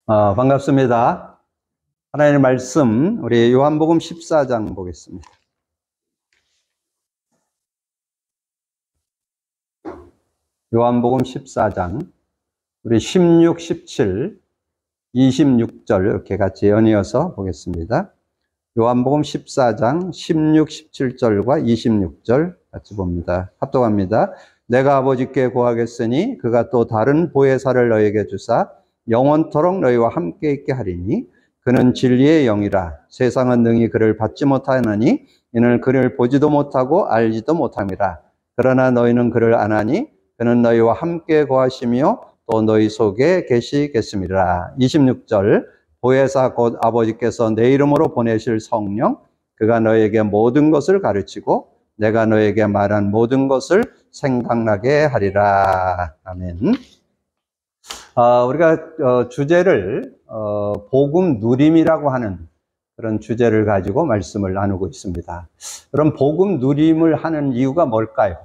반갑습니다. 하나님의 말씀, 우리 요한복음 14장 보겠습니다. 요한복음 14장, 우리 16, 17, 26절 이렇게 같이 연이어서 보겠습니다. 요한복음 14장 16, 17절과 26절 같이 봅니다. 합독합니다. 내가 아버지께 구하겠으니 그가 또 다른 보혜사를 너에게 주사 영원토록 너희와 함께 있게 하리니 그는 진리의 영이라. 세상은 능히 그를 받지 못하느니 이는 그를 보지도 못하고 알지도 못함이라. 그러나 너희는 그를 아나니 그는 너희와 함께 거하시며 또 너희 속에 계시겠습니다. 26절 보혜사 곧 아버지께서 내 이름으로 보내실 성령 그가 너에게 모든 것을 가르치고 내가 너에게 말한 모든 것을 생각나게 하리라. 아멘. 우리가 주제를 복음 누림이라고 하는 그런 주제를 가지고 말씀을 나누고 있습니다. 그럼 복음 누림을 하는 이유가 뭘까요?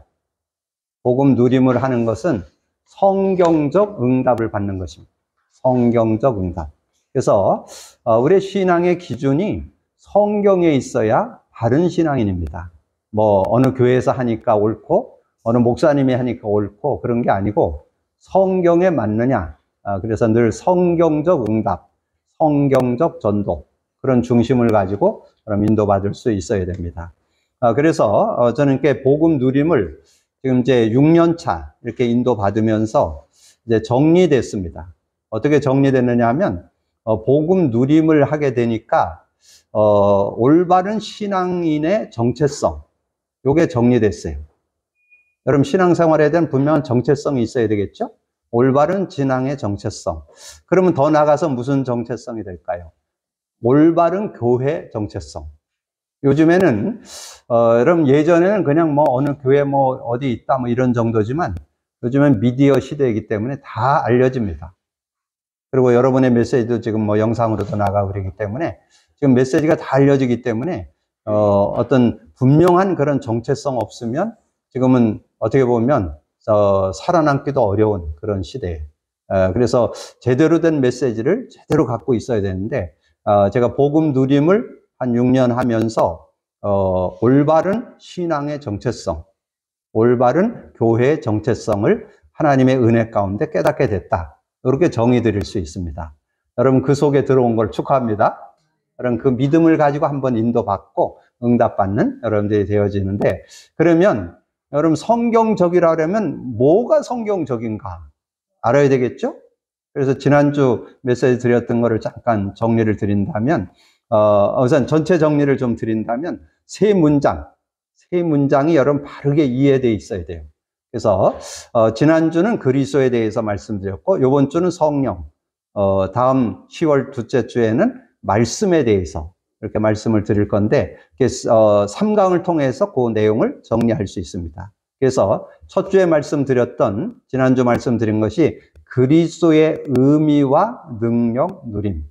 복음 누림을 하는 것은 성경적 응답을 받는 것입니다. 성경적 응답. 그래서 우리의 신앙의 기준이 성경에 있어야 바른 신앙인입니다. 어느 교회에서 하니까 옳고 어느 목사님이 하니까 옳고 그런 게 아니고 성경에 맞느냐. 그래서 늘 성경적 응답, 성경적 전도 그런 중심을 가지고 그럼 인도받을 수 있어야 됩니다. 그래서 저는 이렇게 복음 누림을 지금 이제 6년 차 이렇게 인도받으면서 이제 정리됐습니다. 어떻게 정리됐느냐 하면 복음 누림을 하게 되니까 올바른 신앙인의 정체성 요게 정리됐어요. 여러분 신앙생활에 대한 분명한 정체성이 있어야 되겠죠? 올바른 신앙의 정체성. 그러면 더 나아가서 무슨 정체성이 될까요? 올바른 교회 정체성. 요즘에는 여러분 예전에는 그냥 어느 교회 어디 있다 이런 정도지만 요즘엔 미디어 시대이기 때문에 다 알려집니다. 그리고 여러분의 메시지도 지금 영상으로도 나가고 그러기 때문에 지금 메시지가 다 알려지기 때문에 어떤 분명한 그런 정체성 없으면 지금은 어떻게 보면 살아남기도 어려운 그런 시대예요. 그래서 제대로 된 메시지를 제대로 갖고 있어야 되는데 제가 복음 누림을 한 6년 하면서 올바른 신앙의 정체성, 올바른 교회의 정체성을 하나님의 은혜 가운데 깨닫게 됐다. 이렇게 정의 드릴 수 있습니다. 여러분 그 속에 들어온 걸 축하합니다. 여러분 그 믿음을 가지고 한번 인도받고 응답받는 여러분들이 되어지는데 그러면 여러분 성경적이라 하려면 뭐가 성경적인가 알아야 되겠죠? 그래서 지난주 메시지 드렸던 거를 잠깐 정리를 드린다면 우선 전체 정리를 좀 드린다면 세 문장이 여러분 바르게 이해되어 있어야 돼요. 그래서 지난주는 그리스도에 대해서 말씀드렸고 이번 주는 성령, 다음 10월 둘째 주에는 말씀에 대해서 이렇게 말씀을 드릴 건데 3강을 통해서 그 내용을 정리할 수 있습니다. 그래서 첫 주에 말씀드렸던 지난주 말씀드린 것이 그리스도의 의미와 능력 누림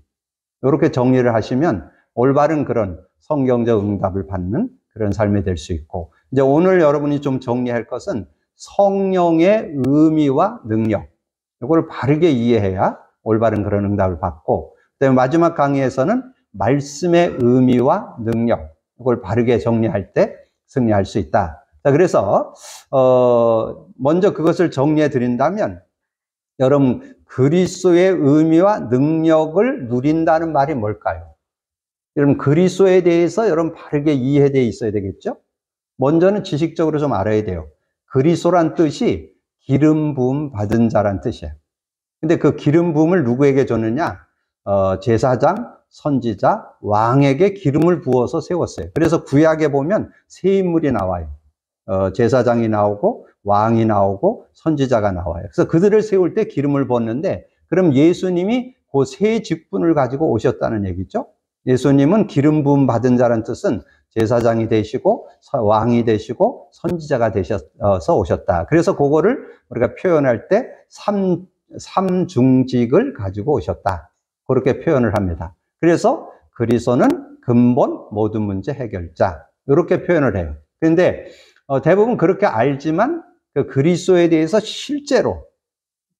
이렇게 정리를 하시면 올바른 그런 성경적 응답을 받는 그런 삶이 될 수 있고 이제 오늘 여러분이 좀 정리할 것은 성령의 의미와 능력 이걸 바르게 이해해야 올바른 그런 응답을 받고 그다음에 마지막 강의에서는 말씀의 의미와 능력 이걸 바르게 정리할 때 승리할 수 있다. 자, 그래서 먼저 그것을 정리해 드린다면 여러분 그리스도의 의미와 능력을 누린다는 말이 뭘까요? 여러분 그리스도에 대해서 여러분 바르게 이해되어 있어야 되겠죠? 먼저는 지식적으로 좀 알아야 돼요. 그리스도란 뜻이 기름 부음 받은 자란 뜻이에요. 근데 그 기름 부음을 누구에게 줬느냐? 제사장, 선지자, 왕에게 기름을 부어서 세웠어요. 그래서 구약에 보면 세 인물이 나와요. 제사장이 나오고 왕이 나오고 선지자가 나와요. 그래서 그들을 세울 때 기름을 붓는데 그럼 예수님이 그 세 직분을 가지고 오셨다는 얘기죠. 예수님은 기름 부음 받은 자란 뜻은 제사장이 되시고 왕이 되시고 선지자가 되셔서 오셨다. 그래서 그거를 우리가 표현할 때 삼중직을 가지고 오셨다. 그렇게 표현을 합니다. 그래서 그리스도는 근본 모든 문제 해결자 이렇게 표현을 해요. 그런데 대부분 그렇게 알지만 그 그리스도에 대해서 실제로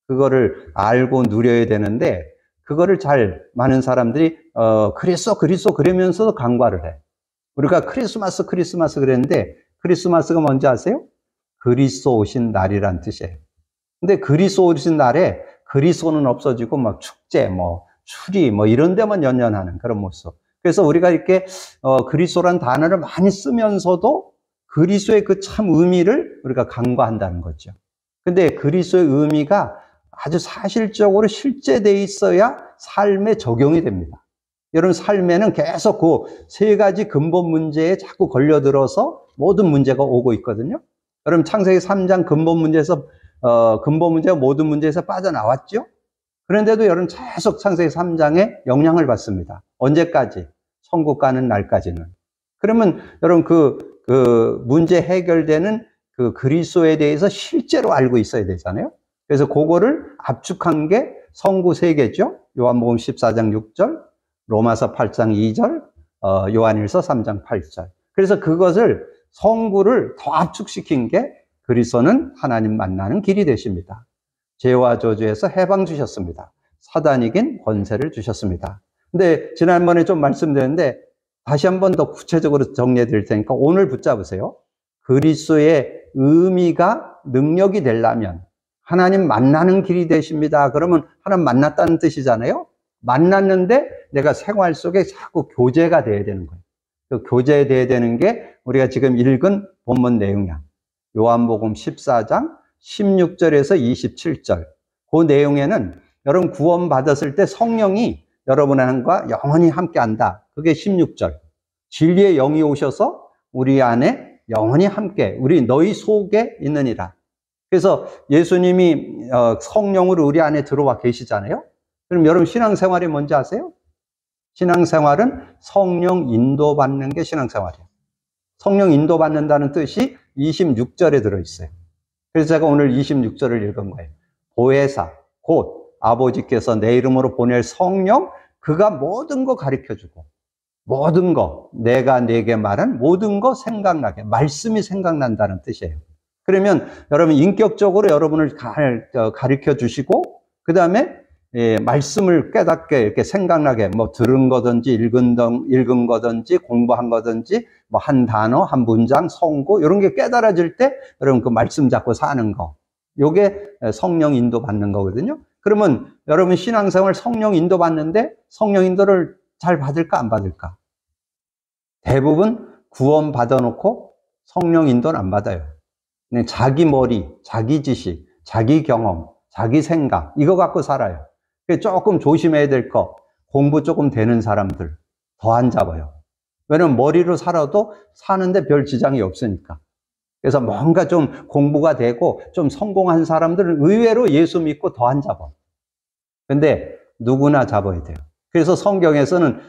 그거를 알고 누려야 되는데 그거를 잘 많은 사람들이 그리스도 그러면서도 간과를 해. 우리가 크리스마스 그랬는데 크리스마스가 뭔지 아세요? 그리스도 오신 날이란 뜻이에요. 근데 그리스도 오신 날에 그리스도는 없어지고 막 축제, 뭐 추리, 뭐 이런 데만 연연하는 그런 모습. 그래서 우리가 이렇게 그리스도란 단어를 많이 쓰면서도 그리스도의 그 참 의미를 우리가 간과한다는 거죠. 근데 그리스도의 의미가 아주 사실적으로 실제되어 있어야 삶에 적용이 됩니다. 여러분 삶에는 계속 그 세 가지 근본 문제에 자꾸 걸려들어서 모든 문제가 오고 있거든요. 여러분 창세기 3장 근본 문제에서 근본 문제가 모든 문제에서 빠져나왔죠. 그런데도 여러분 계속 창세기 3장에 영향을 받습니다. 언제까지? 천국 가는 날까지는. 그러면 여러분 그 문제 해결되는 그 그리스도에 대해서 실제로 알고 있어야 되잖아요. 그래서 그거를 압축한 게 성구 3개죠. 요한복음 14장 6절, 로마서 8장 2절, 요한일서 3장 8절. 그래서 그것을 성구를 더 압축시킨 게 그리스도는 하나님 만나는 길이 되십니다. 죄와 저주에서 해방 주셨습니다. 사단 이긴 권세를 주셨습니다. 근데 지난번에 좀 말씀드렸는데 다시 한번 더 구체적으로 정리해 드릴 테니까 오늘 붙잡으세요. 그리스도의 의미가 능력이 되려면 하나님 만나는 길이 되십니다. 그러면 하나님 만났다는 뜻이잖아요. 만났는데 내가 생활 속에 자꾸 교제가 돼야 되는 거예요. 그 교제돼야 되는 게 우리가 지금 읽은 본문 내용이야. 요한복음 14장 16절에서 27절. 그 내용에는 여러분 구원 받았을 때 성령이 여러분과 영원히 함께한다. 그게 16절. 진리의 영이 오셔서 우리 안에 영원히 함께, 우리 너희 속에 있느니라. 그래서 예수님이 성령으로 우리 안에 들어와 계시잖아요. 그럼 여러분 신앙생활이 뭔지 아세요? 신앙생활은 성령 인도받는 게 신앙생활이에요. 성령 인도받는다는 뜻이 26절에 들어있어요. 그래서 제가 오늘 26절을 읽은 거예요. 보혜사, 곧 아버지께서 내 이름으로 보낼 성령, 그가 모든 거 가르쳐주고 모든 거, 내가 네게 말한 모든 거 생각나게, 말씀이 생각난다는 뜻이에요. 그러면 여러분 인격적으로 여러분을 가르쳐 주시고 그 다음에 말씀을 깨닫게 이렇게 생각나게 뭐 들은 거든지 읽은 거든지 공부한 거든지 뭐 한 단어, 한 문장, 성구 이런 게 깨달아질 때 여러분 그 말씀 잡고 사는 거, 요게 성령 인도 받는 거거든요. 그러면 여러분 신앙생활 성령 인도 받는데 성령 인도를 잘 받을까 안 받을까? 대부분 구원 받아놓고 성령 인도는 안 받아요. 그냥 자기 머리, 자기 지식, 자기 경험, 자기 생각 이거 갖고 살아요. 조금 조심해야 될 거, 공부 조금 되는 사람들 더 안 잡아요. 왜냐면 머리로 살아도 사는데 별 지장이 없으니까. 그래서 뭔가 좀 공부가 되고 좀 성공한 사람들은 의외로 예수 믿고 더 안 잡아. 근데 누구나 잡아야 돼요. 그래서 성경에서는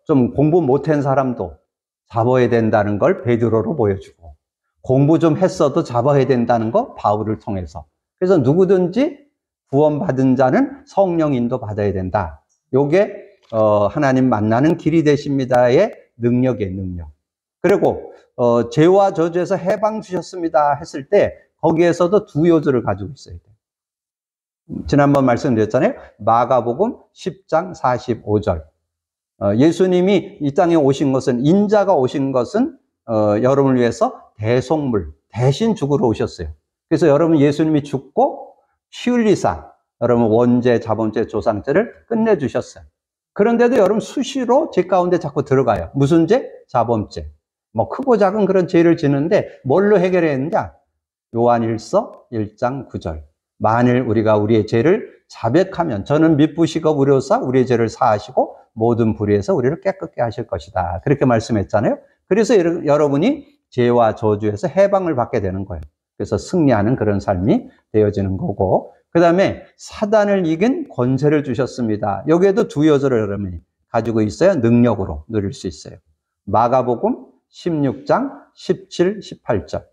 좀 공부 못한 사람도 잡아야 된다는 걸 베드로로 보여주고, 공부 좀 했어도 잡아야 된다는 거 바울을 통해서. 그래서 누구든지 구원받은 자는 성령 인도 받아야 된다. 요게 하나님 만나는 길이 되십니다의 능력이에요, 능력. 그리고 죄와 저주에서 해방 주셨습니다 했을 때 거기에서도 두 요소를 가지고 있어야 돼요. 지난번 말씀드렸잖아요. 마가복음 10장 45절. 예수님이 이 땅에 오신 것은, 인자가 오신 것은 여러분을 위해서 대속물, 대신 죽으러 오셨어요. 그래서 여러분 예수님이 죽고 피 흘리사 여러분 원죄, 자범죄, 조상죄를 끝내주셨어요. 그런데도 여러분 수시로 죄 가운데 자꾸 들어가요. 무슨 죄? 자범죄. 뭐 크고 작은 그런 죄를 지는데 뭘로 해결했느냐? 요한일서 1장 9절. 만일 우리가 우리의 죄를 자백하면 저는 미쁘시고 무료사 우리의 죄를 사하시고 모든 불의에서 우리를 깨끗게 하실 것이다. 그렇게 말씀했잖아요. 그래서 여러분이 죄와 저주에서 해방을 받게 되는 거예요. 그래서 승리하는 그런 삶이 되어지는 거고, 그 다음에 사단을 이긴 권세를 주셨습니다. 여기에도 두 요소를 여러분이 가지고 있어야 능력으로 누릴 수 있어요. 마가복음 16장 17, 18절.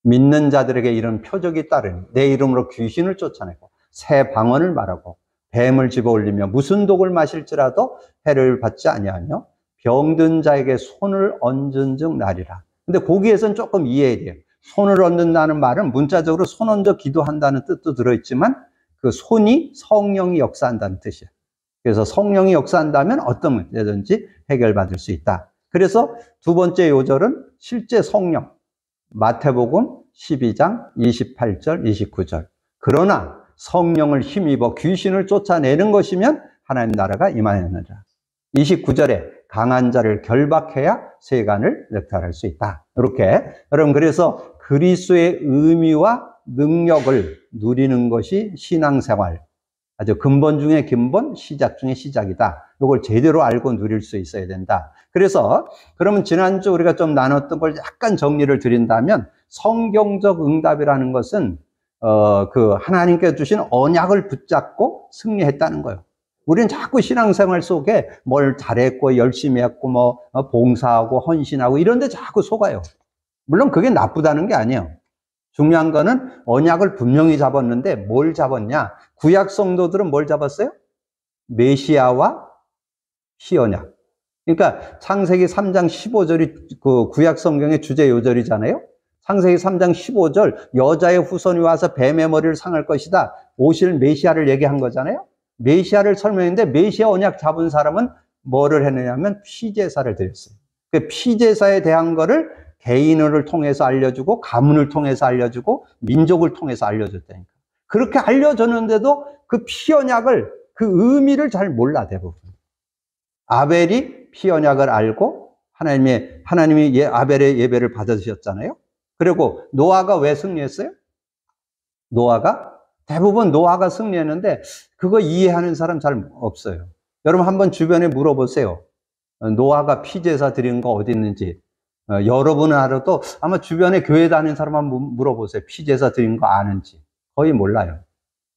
믿는 자들에게 이런 표적이 따르니 내 이름으로 귀신을 쫓아내고 새 방언을 말하고 뱀을 집어올리며 무슨 독을 마실지라도 해를 받지 아니하며 병든 자에게 손을 얹은 즉 나리라. 근데 거기에선 조금 이해해야 돼요. 손을 얹는다는 말은 문자적으로 손 얹어 기도한다는 뜻도 들어있지만 그 손이 성령이 역사한다는 뜻이에요. 그래서 성령이 역사한다면 어떤 문제든지 해결받을 수 있다. 그래서 두 번째 요절은 실제 성령. 마태복음 12장 28절, 29절. 그러나 성령을 힘입어 귀신을 쫓아내는 것이면 하나님 나라가 임하였느니라. 29절에 강한 자를 결박해야 세간을 넥탈할 수 있다. 이렇게 여러분, 그래서 그리스도의 의미와 능력을 누리는 것이 신앙생활, 아주 근본 중에 근본, 시작 중에 시작이다. 이걸 제대로 알고 누릴 수 있어야 된다. 그래서 그러면 지난주 우리가 좀 나눴던 걸 약간 정리를 드린다면, 성경적 응답이라는 것은 그 하나님께 주신 언약을 붙잡고 승리했다는 거예요. 우리는 자꾸 신앙생활 속에 뭘 잘했고 열심히 했고 뭐 봉사하고 헌신하고 이런 데 자꾸 속아요. 물론 그게 나쁘다는 게 아니에요. 중요한 거는 언약을 분명히 잡았는데 뭘 잡았냐? 구약 성도들은 뭘 잡았어요? 메시아와 피언약. 그러니까 창세기 3장 15절이 그 구약 성경의 주제 요절이잖아요. 창세기 3장 15절, 여자의 후손이 와서 뱀의 머리를 상할 것이다. 오실 메시아를 얘기한 거잖아요. 메시아를 설명했는데, 메시아 언약 잡은 사람은 뭐를 했느냐면 피제사를 드렸어요. 그 피제사에 대한 거를 개인을 통해서 알려주고, 가문을 통해서 알려주고, 민족을 통해서 알려줬다니까. 그렇게 알려줬는데도 그 피언약을, 그 의미를 잘 몰라, 대부분. 아벨이 피언약을 알고 하나님이 아벨의 예배를 받으셨잖아요. 그리고 노아가 왜 승리했어요? 대부분 노아가 승리했는데 그거 이해하는 사람 잘 없어요. 여러분 한번 주변에 물어보세요. 노아가 피제사 드린 거 어디 있는지. 여러분은 알아도 아마 주변에 교회 다니는 사람 한번 물어보세요. 피제사 드린 거 아는지. 거의 몰라요.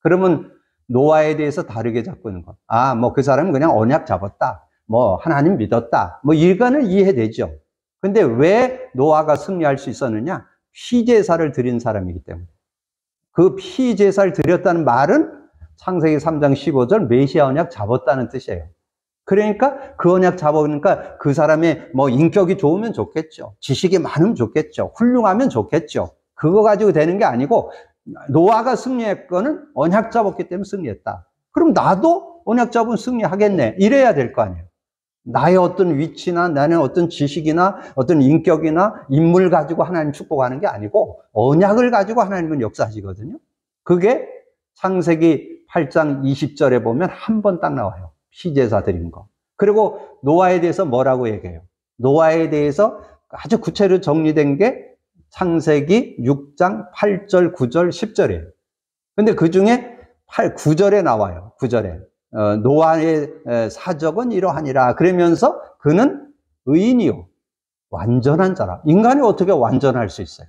그러면 노아에 대해서 다르게 잡고 있는 거. 뭐 그 사람은 그냥 언약 잡았다. 뭐 하나님 믿었다. 뭐 이거는 이해되죠. 근데 왜 노아가 승리할 수 있었느냐? 피제사를 드린 사람이기 때문에. 그 피제사를 드렸다는 말은 창세기 3장 15절 메시아 언약 잡았다는 뜻이에요. 그러니까 그 언약 잡으니까 그 사람의 뭐 인격이 좋으면 좋겠죠. 지식이 많으면 좋겠죠. 훌륭하면 좋겠죠. 그거 가지고 되는 게 아니고, 노아가 승리했거는 언약 잡았기 때문에 승리했다. 그럼 나도 언약 잡으면 승리하겠네. 이래야 될 거 아니에요. 나의 어떤 위치나 나는 어떤 지식이나 어떤 인격이나 인물 가지고 하나님 축복하는 게 아니고 언약을 가지고 하나님은 역사하시거든요. 그게 창세기 8장 20절에 보면 한 번 딱 나와요. 피제사 드린 거. 그리고 노아에 대해서 뭐라고 얘기해요? 노아에 대해서 아주 구체로 정리된 게 창세기 6장 8절, 9절, 10절이에요. 근데 그 중에 9절에 나와요. 9절에. 노아의 사적은 이러하니라. 그러면서 그는 의인이요 완전한 자라. 인간이 어떻게 완전할 수 있어요?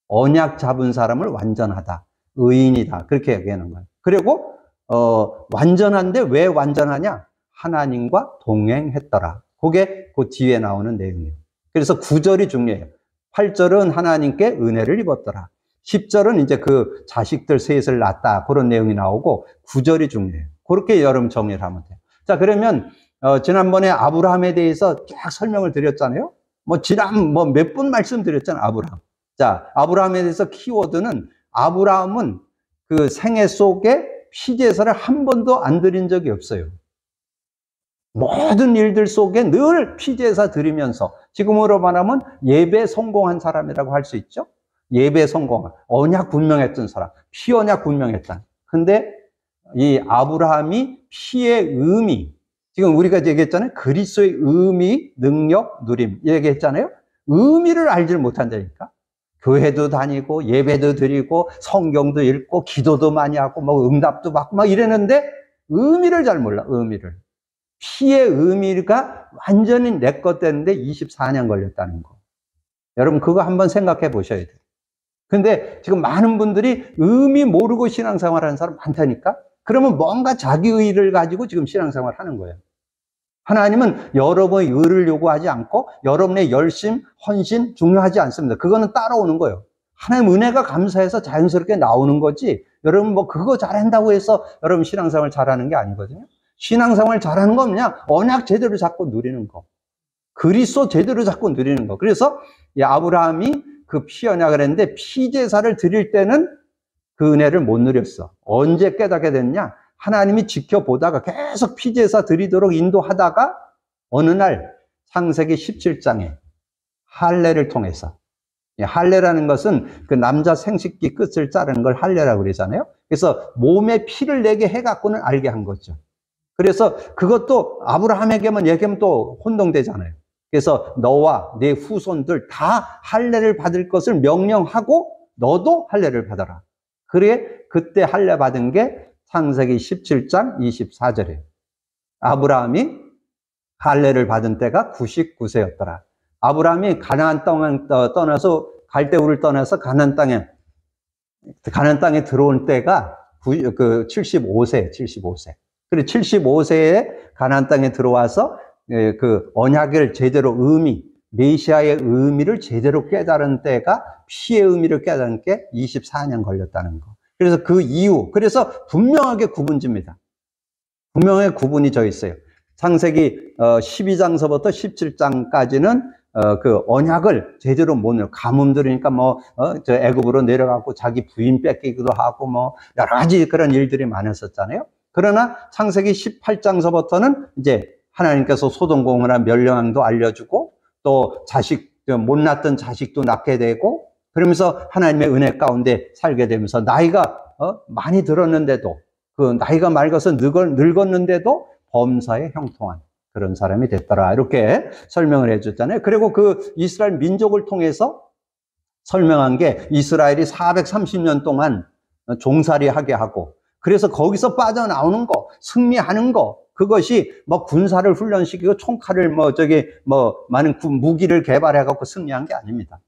언약 잡은 사람을 완전하다, 의인이다, 그렇게 얘기하는 거예요. 그리고 완전한데 왜 완전하냐? 하나님과 동행했더라. 그게 그 뒤에 나오는 내용이에요. 그래서 9절이 중요해요. 8절은 하나님께 은혜를 입었더라. 10절은 이제 그 자식들 셋을 낳았다, 그런 내용이 나오고 9절이 중요해요. 그렇게 여러분 정리를 하면 돼요. 자, 그러면 지난번에 아브라함에 대해서 쫙 설명을 드렸잖아요. 몇 분 말씀드렸잖아요, 아브라함. 자, 아브라함에 대해서 키워드는, 아브라함은 그 생애 속에 피제사를 한 번도 안 드린 적이 없어요. 모든 일들 속에 늘 피제사 드리면서, 지금으로 말하면 예배 성공한 사람이라고 할 수 있죠. 예배 성공한, 언약 분명했던 사람, 피언약 분명했던. 근데 이 아브라함이 피의 의미, 지금 우리가 얘기했잖아요. 그리스도의 의미, 능력, 누림 얘기했잖아요. 의미를 알지 못한다니까. 교회도 다니고 예배도 드리고 성경도 읽고 기도도 많이 하고 뭐 응답도 받고 막 이랬는데 의미를 잘 몰라. 의미를. 피의 의미가 완전히 내 것 됐는데 24년 걸렸다는 거. 여러분 그거 한번 생각해 보셔야 돼요. 근데 지금 많은 분들이 의미 모르고 신앙생활 하는 사람 많다니까? 그러면 뭔가 자기 의를 가지고 지금 신앙생활 하는 거예요. 하나님은 여러분의 의를 요구하지 않고 여러분의 열심, 헌신 중요하지 않습니다. 그거는 따라오는 거예요. 하나님 은혜가 감사해서 자연스럽게 나오는 거지, 여러분 뭐 그거 잘한다고 해서 여러분 신앙생활 잘하는 게 아니거든요. 신앙생활 잘하는 건 그냥 언약 제대로 잡고 누리는 거. 그리스도 제대로 잡고 누리는 거. 그래서 이 아브라함이 그 피언약을 했는데, 피제사를 드릴 때는 그 은혜를 못 누렸어. 언제 깨닫게 됐냐? 하나님이 지켜보다가 계속 피제사 드리도록 인도하다가 어느 날 창세기 17장에 할례를 통해서, 할례라는 것은 그 남자 생식기 끝을 자르는 걸 할례라고 그러잖아요. 그래서 몸에 피를 내게 해갖고는 알게 한 거죠. 그래서 그것도 아브라함에게만 얘기하면 또 혼동되잖아요. 그래서 너와 네 후손들 다 할례를 받을 것을 명령하고 너도 할례를 받아라. 그래 그때 할례 받은 게 창세기 17장 24절이에요. 아브라함이 할례를 받은 때가 99세였더라. 아브라함이 가나안 땅을 떠나서 갈대우를 떠나서 가나안 땅에 들어온 때가 75세. 그리고 75세에 가나안 땅에 들어와서 그 언약을 제대로 메시아의 의미를 제대로 깨달은 때가 피의 의미를 깨달은 게 24년 걸렸다는 거. 그래서 그 이후, 그래서 분명하게 구분집니다. 분명하게 구분이 져 있어요. 창세기 12장서부터 17장까지는 그 언약을 제대로 못 내요. 가뭄 들으니까 저 애굽으로 내려가고 자기 부인 뺏기기도 하고 여러 가지 그런 일들이 많았었잖아요. 그러나 창세기 18장서부터는 이제 하나님께서 소돔 고모라 멸망도 알려주고 또 못 낳던 자식도 낳게 되고 그러면서 하나님의 은혜 가운데 살게 되면서 나이가 많이 들었는데도 그 나이가 맑아서 늙었는데도 범사에 형통한 그런 사람이 됐더라. 이렇게 설명을 해줬잖아요. 그리고 그 이스라엘 민족을 통해서 설명한 게 이스라엘이 430년 동안 종살이 하게 하고 그래서 거기서 빠져나오는 거, 승리하는 거, 그것이 군사를 훈련시키고 총칼을 많은 무기를 개발해갖고 승리한 게 아닙니다.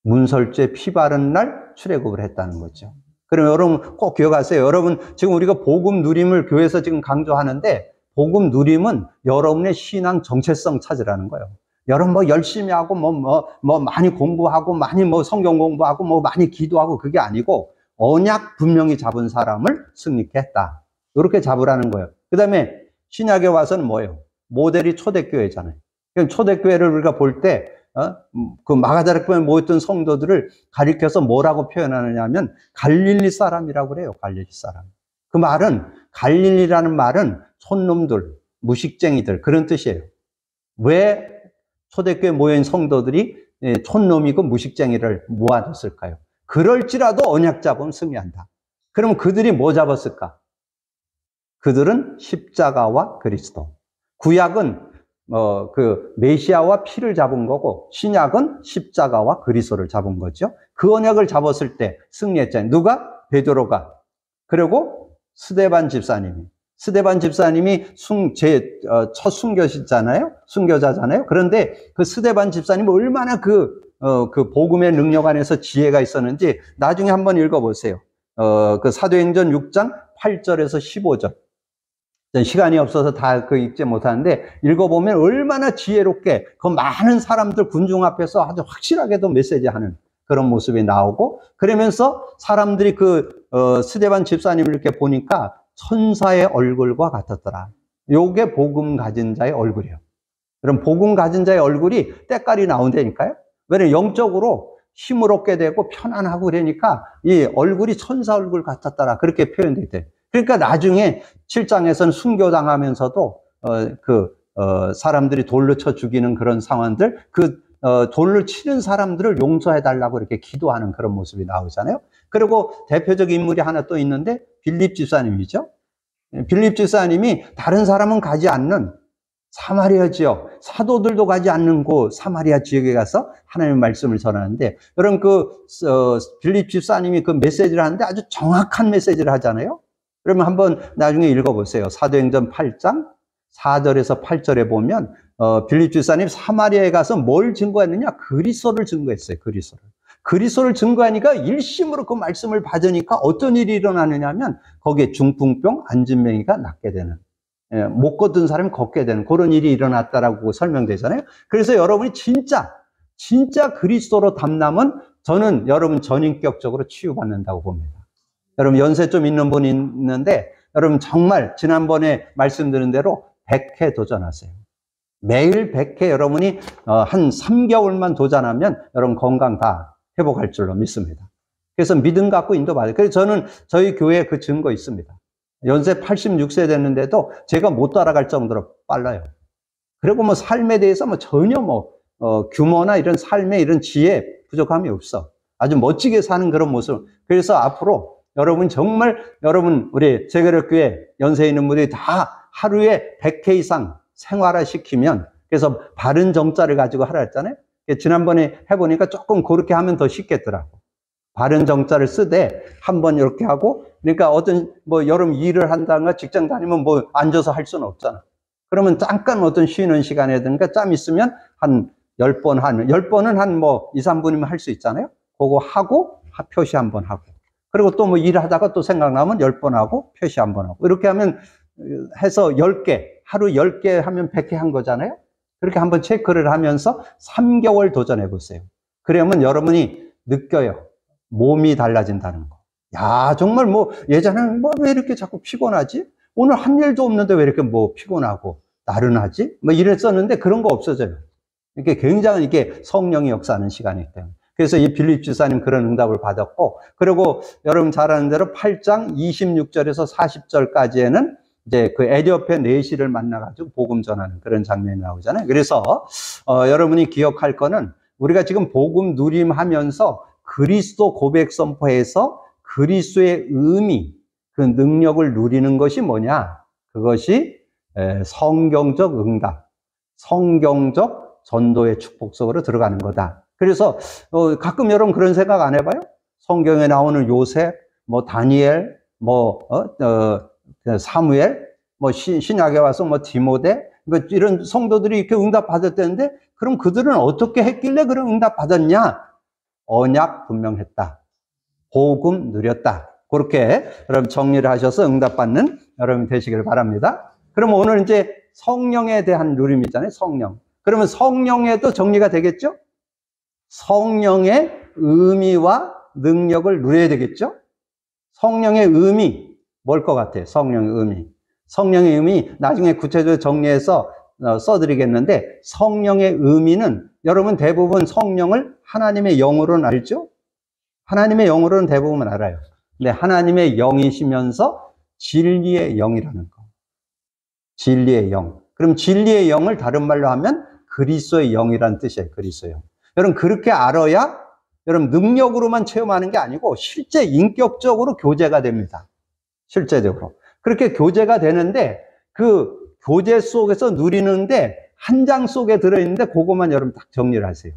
문설주에 피 바른 날 출애굽을 했다는 거죠. 그럼 여러분 꼭 기억하세요. 여러분 지금 우리가 복음 누림을 교회에서 지금 강조하는데 복음 누림은 여러분의 신앙 정체성 찾으라는 거예요. 여러분 열심히 하고 많이 공부하고 많이 성경 공부하고 많이 기도하고 그게 아니고 언약 분명히 잡은 사람을 승리케 했다. 이렇게 잡으라는 거예요. 그 다음에 신약에 와서는 뭐예요? 모델이 초대교회잖아요. 초대교회를 우리가 볼 때 그 마가다락방에 모였던 성도들을 가리켜서 뭐라고 표현하느냐 하면 갈릴리 사람이라고 그래요. 갈릴리 사람. 그 말은 갈릴리라는 말은 촌놈들, 무식쟁이들 그런 뜻이에요. 왜 초대교회에 모인 성도들이 촌놈이고 무식쟁이를 모아뒀을까요? 그럴지라도 언약 잡으면 승리한다. 그럼 그들이 뭐 잡았을까? 그들은 십자가와 그리스도. 구약은 그 메시아와 피를 잡은 거고 신약은 십자가와 그리스도를 잡은 거죠. 그 언약을 잡았을 때 승리했잖아요. 누가? 베드로가. 그리고 스데반 집사님이 첫 순교자잖아요. 그런데 그 스데반 집사님은 얼마나 그 복음의 능력 안에서 지혜가 있었는지 나중에 한번 읽어보세요. 그 사도행전 6장 8절에서 15절. 시간이 없어서 다 읽지 못하는데 읽어보면 얼마나 지혜롭게 그 많은 사람들 군중 앞에서 아주 확실하게도 메시지하는 그런 모습이 나오고 그러면서 사람들이 스데반 집사님을 이렇게 보니까 천사의 얼굴과 같았더라. 요게 복음 가진 자의 얼굴이에요. 그럼 복음 가진 자의 얼굴이 때깔이 나온다니까요. 왜냐면 영적으로 힘을 얻게 되고 편안하고 그러니까 이 얼굴이 천사 얼굴 같았더라. 그렇게 표현되어 있대요. 그러니까 나중에 7장에서는 순교당하면서도 사람들이 돌로 쳐 죽이는 그런 상황들, 돌로 치는 사람들을 용서해달라고 이렇게 기도하는 그런 모습이 나오잖아요. 그리고 대표적 인물이 하나 또 있는데 빌립 집사님이죠. 빌립 집사님이 다른 사람은 가지 않는 사마리아 지역, 사도들도 가지 않는 곳 사마리아 지역에 가서 하나님의 말씀을 전하는데 여러분 빌립 집사님이 그 메시지를 하는데 아주 정확한 메시지를 하잖아요. 그러면 한번 나중에 읽어보세요. 사도행전 8장 4절에서 8절에 보면 빌립 집사님 사마리아에 가서 뭘 증거했느냐? 그리스도를 증거했어요. 그리스도를 증거하니까 일심으로 그 말씀을 받으니까 어떤 일이 일어나느냐 하면 거기에 중풍병, 안진뱅이가 낫게 되는, 못 걷던 사람이 걷게 되는 그런 일이 일어났다라고 설명되잖아요. 그래서 여러분이 진짜 그리스도로 담남은 저는 여러분 전인격적으로 치유받는다고 봅니다. 여러분 연세 좀 있는 분이 있는데 여러분 정말 지난번에 말씀드린 대로 100회 도전하세요. 매일 100회 여러분이 한 3개월만 도전하면 여러분 건강 다 회복할 줄로 믿습니다. 그래서 믿음 갖고 인도받아요. 그래서 저는 저희 교회에 그 증거 있습니다. 연세 86세 됐는데도 제가 못 따라갈 정도로 빨라요. 그리고 뭐 삶에 대해서 뭐 전혀 규모나 이런 삶의 이런 지혜 부족함이 없어. 아주 멋지게 사는 그런 모습. 그래서 앞으로 여러분 정말 우리 재개력교회 연세 있는 분들이 다 하루에 100회 이상 생활화 시키면, 그래서 바른 정자를 가지고 하라 했잖아요. 지난번에 해보니까 조금 그렇게 하면 더 쉽겠더라고. 바른 정자를 쓰되 한번 이렇게 하고, 그러니까 어떤 여러분 일을 한다든가 직장 다니면 앉아서 할 수는 없잖아. 그러면 잠깐 어떤 쉬는 시간에든가 짬 있으면 한 10번은 한 2, 3분이면 할 수 있잖아요. 그거 하고 표시 한번 하고, 그리고 또 일하다가 또 생각나면 10번 하고 표시 한번 하고, 이렇게 하면 해서 10개, 하루 10개 하면 100개 한 거잖아요. 그렇게 한번 체크를 하면서 3개월 도전해 보세요. 그러면 여러분이 느껴요. 몸이 달라진다는 거. 야, 정말 예전에는 왜 이렇게 자꾸 피곤하지? 오늘 한 일도 없는데 왜 이렇게 피곤하고 나른하지? 이랬었는데 그런 거 없어져요. 이게 굉장히 성령이 역사하는 시간이기 때문에. 그래서 이 빌립 지사님 그런 응답을 받았고, 그리고 여러분 잘 아는 대로 8장 26절에서 40절까지에는 이제 그 에디오피아 내시를 만나가지고 복음 전하는 그런 장면이 나오잖아요. 그래서 여러분이 기억할 거는, 우리가 지금 복음 누림하면서 그리스도 고백 선포해서 그리스도의 의미, 그 능력을 누리는 것이 뭐냐? 그것이 성경적 응답, 성경적 전도의 축복 속으로 들어가는 거다. 그래서 가끔 여러분 그런 생각 안 해봐요? 성경에 나오는 요셉, 다니엘, 사무엘, 신약에 와서 디모데, 이런 성도들이 이렇게 응답 받았다는데, 그럼 그들은 어떻게 했길래 그런 응답 받았냐? 언약 분명했다. 복음 누렸다. 그렇게 여러분 정리를 하셔서 응답받는 여러분 되시길 바랍니다. 그럼 오늘 이제 성령에 대한 누림이잖아요. 성령. 그러면 성령에도 정리가 되겠죠? 성령의 의미와 능력을 누려야 되겠죠? 성령의 의미, 뭘 것 같아요? 성령의 의미. 성령의 의미, 나중에 구체적으로 정리해서 써드리겠는데, 성령의 의미는 여러분 대부분 성령을 하나님의 영으로는 알죠? 하나님의 영으로는 대부분 알아요. 근데 하나님의 영이시면서 진리의 영이라는 거. 진리의 영. 그럼 진리의 영을 다른 말로 하면 그리스도의 영이라는 뜻이에요. 그리스도의 영. 여러분 그렇게 알아야 여러분 능력으로만 체험하는 게 아니고 실제 인격적으로 교제가 됩니다. 실제적으로. 그렇게 교제가 되는데, 그 교제 속에서 누리는데 한 장 속에 들어있는데 그것만 여러분 딱 정리를 하세요.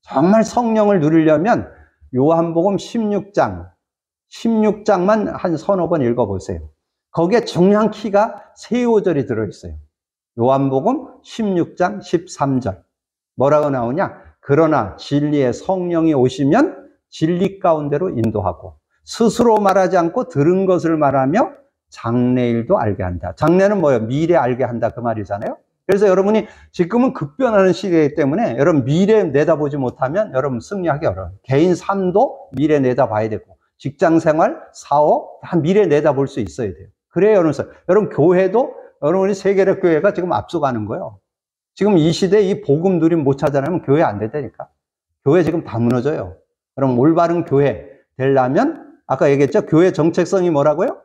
정말 성령을 누리려면 요한복음 16장만 한 서너 번 읽어보세요. 거기에 중요한 키가 세 요절이 들어있어요. 요한복음 16장 13절. 뭐라고 나오냐? 그러나 진리의 성령이 오시면 진리 가운데로 인도하고 스스로 말하지 않고 들은 것을 말하며 장래일도 알게 한다. 장래는 뭐예요? 미래 알게 한다, 그 말이잖아요. 그래서 여러분이 지금은 급변하는 시대이기 때문에 여러분 미래 내다보지 못하면 여러분 승리하기 어려워요. 개인 삶도 미래 내다봐야 되고, 직장 생활, 사업 다 미래 내다볼 수 있어야 돼요. 그래야 여러분 교회도, 여러분이 세계력 교회가 지금 앞서가는 거예요. 지금 이 시대에 이 복음 누림 못 찾아내면 교회 안 된다니까. 교회 지금 다 무너져요. 여러분 올바른 교회 되려면 아까 얘기했죠? 교회 정체성이 뭐라고요?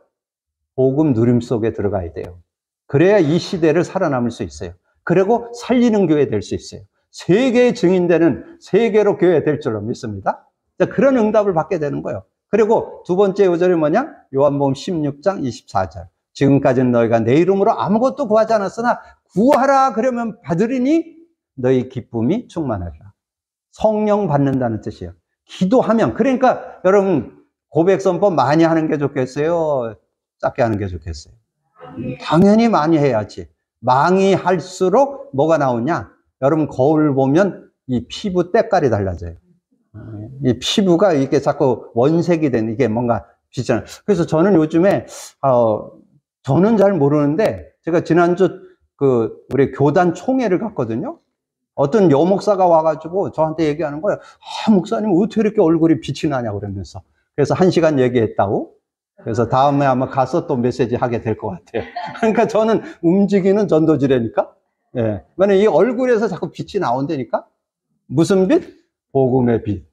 복음 누림 속에 들어가야 돼요. 그래야 이 시대를 살아남을 수 있어요. 그리고 살리는 교회 될 수 있어요. 세계의 증인되는 세계로 교회 될 줄로 믿습니다. 그런 응답을 받게 되는 거예요. 그리고 두 번째 요절이 뭐냐? 요한복음 16장 24절. 지금까지는 너희가 내 이름으로 아무것도 구하지 않았으나 구하라 그러면 받으리니 너희 기쁨이 충만하리라. 성령 받는다는 뜻이에요. 기도하면. 그러니까 여러분 고백 선포 많이 하는 게 좋겠어요? 작게 하는 게 좋겠어요? 당연히 많이 해야지. 많이 할수록 뭐가 나오냐? 여러분 거울 보면 이 피부 때깔이 달라져요. 이 피부가 이게 자꾸 원색이 되는, 이게 뭔가 비치잖아요. 그래서 저는 요즘에 저는 잘 모르는데, 제가 지난주 우리 교단 총회를 갔거든요. 어떤 여목사가 와가지고 저한테 얘기하는 거예요. 목사님 어떻게 이렇게 얼굴이 빛이 나냐고 그러면서. 그래서 1시간 얘기했다고. 그래서 다음에 아마 가서 또 메시지 하게 될 것 같아요. 그러니까 저는 움직이는 전도지라니까. 예. 왜냐면 이 얼굴에서 자꾸 빛이 나온다니까. 무슨 빛? 복음의 빛.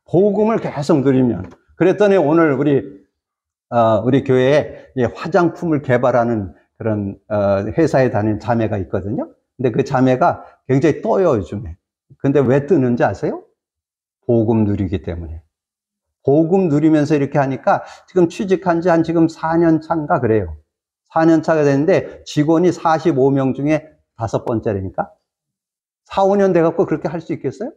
복음을 계속 누리면. 그랬더니 오늘 우리 교회에 화장품을 개발하는 그런 회사에 다니는 자매가 있거든요. 근데 그 자매가 굉장히 떠요, 요즘에. 근데 왜 뜨는지 아세요? 복음 누리기 때문에. 복음 누리면서 이렇게 하니까 지금 취직한 지 지금 4년 차인가 그래요. 4년 차가 됐는데 직원이 45명 중에 5번째라니까. 4, 5년 돼갖고 그렇게 할 수 있겠어요?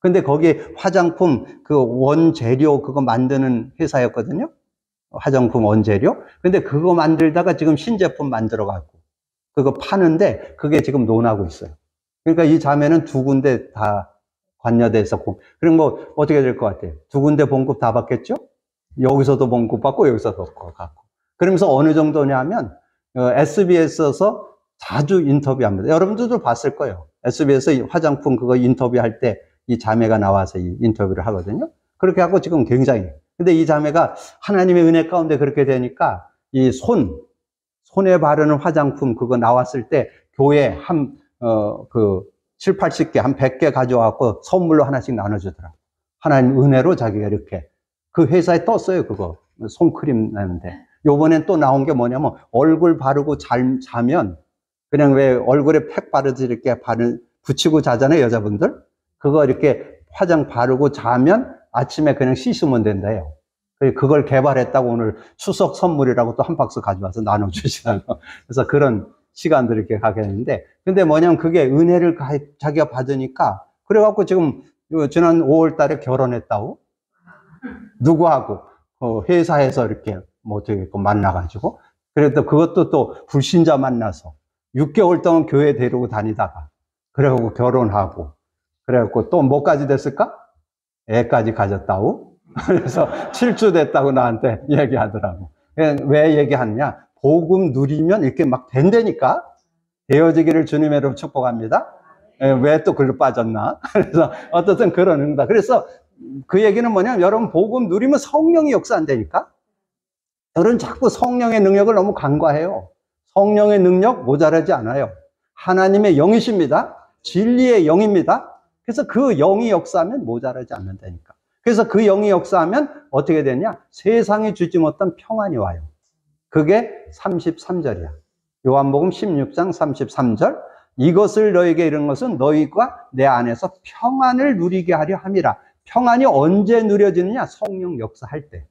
근데 거기 화장품 그 원재료 그거 만드는 회사였거든요. 화장품 원재료. 근데 그거 만들다가 지금 신제품 만들어갖고 그거 파는데 그게 지금 논하고 있어요. 그러니까 이 자매는 2군데 다 관여돼서 그럼 뭐 어떻게 될 것 같아요? 2군데 봉급 다 받겠죠? 여기서도 봉급 받고 여기서도 받고. 그러면서 어느 정도냐면 SBS에서 자주 인터뷰합니다. 여러분들도 봤을 거예요. SBS 화장품 그거 인터뷰할 때 이 자매가 나와서 이 인터뷰를 하거든요. 그렇게 하고 지금 굉장히. 근데 이 자매가 하나님의 은혜 가운데 그렇게 되니까 이 손에 바르는 화장품 그거 나왔을 때 교회 그 7, 80개, 한 100개 가져와갖고 선물로 하나씩 나눠주더라고. 하나님 은혜로 자기가 이렇게. 그 회사에 떴어요, 그거. 손크림 나는데. 요번엔 또 나온 게 뭐냐면, 얼굴 바르고 자면, 그냥 왜 얼굴에 팩 바르듯이 이렇게 붙이고 자잖아요, 여자분들? 그거 이렇게 화장 바르고 자면 아침에 그냥 씻으면 된대요. 그걸 개발했다고 오늘 추석 선물이라고 또 한 박스 가져와서 나눠주시라고. 그래서 그런 시간들을 이렇게 가게 되는데, 근데 뭐냐면 그게 은혜를 자기가 받으니까, 그래갖고 지금 지난 5월 달에 결혼했다고? 누구하고? 회사에서 이렇게 뭐 어떻게 만나가지고. 그래도 그것도 또 불신자 만나서 6개월 동안 교회 데리고 다니다가, 그래갖고 결혼하고, 그래갖고 또 뭐까지 됐을까? 애까지 가졌다고? 그래서 7주 됐다고 나한테 얘기하더라고. 왜 얘기하느냐? 복음 누리면 이렇게 막 된다니까? 되어지기를 주님으로 축복합니다. 왜 또 글로 빠졌나? 그래서 어떻든 그런 응답. 그래서 그 얘기는 뭐냐면 여러분 복음 누리면 성령이 역사한다니까? 여러분 자꾸 성령의 능력을 너무 간과해요. 성령의 능력 모자라지 않아요. 하나님의 영이십니다. 진리의 영입니다. 그래서 그 영이 역사하면 모자라지 않는다니까. 그래서 그 영이 역사하면 어떻게 되냐? 세상이 주지 못한 평안이 와요. 그게 33절이야. 요한복음 16장 33절. 이것을 너에게 이른 것은 너희가 내 안에서 평안을 누리게 하려 함이라. 평안이 언제 누려지느냐? 성령 역사할 때.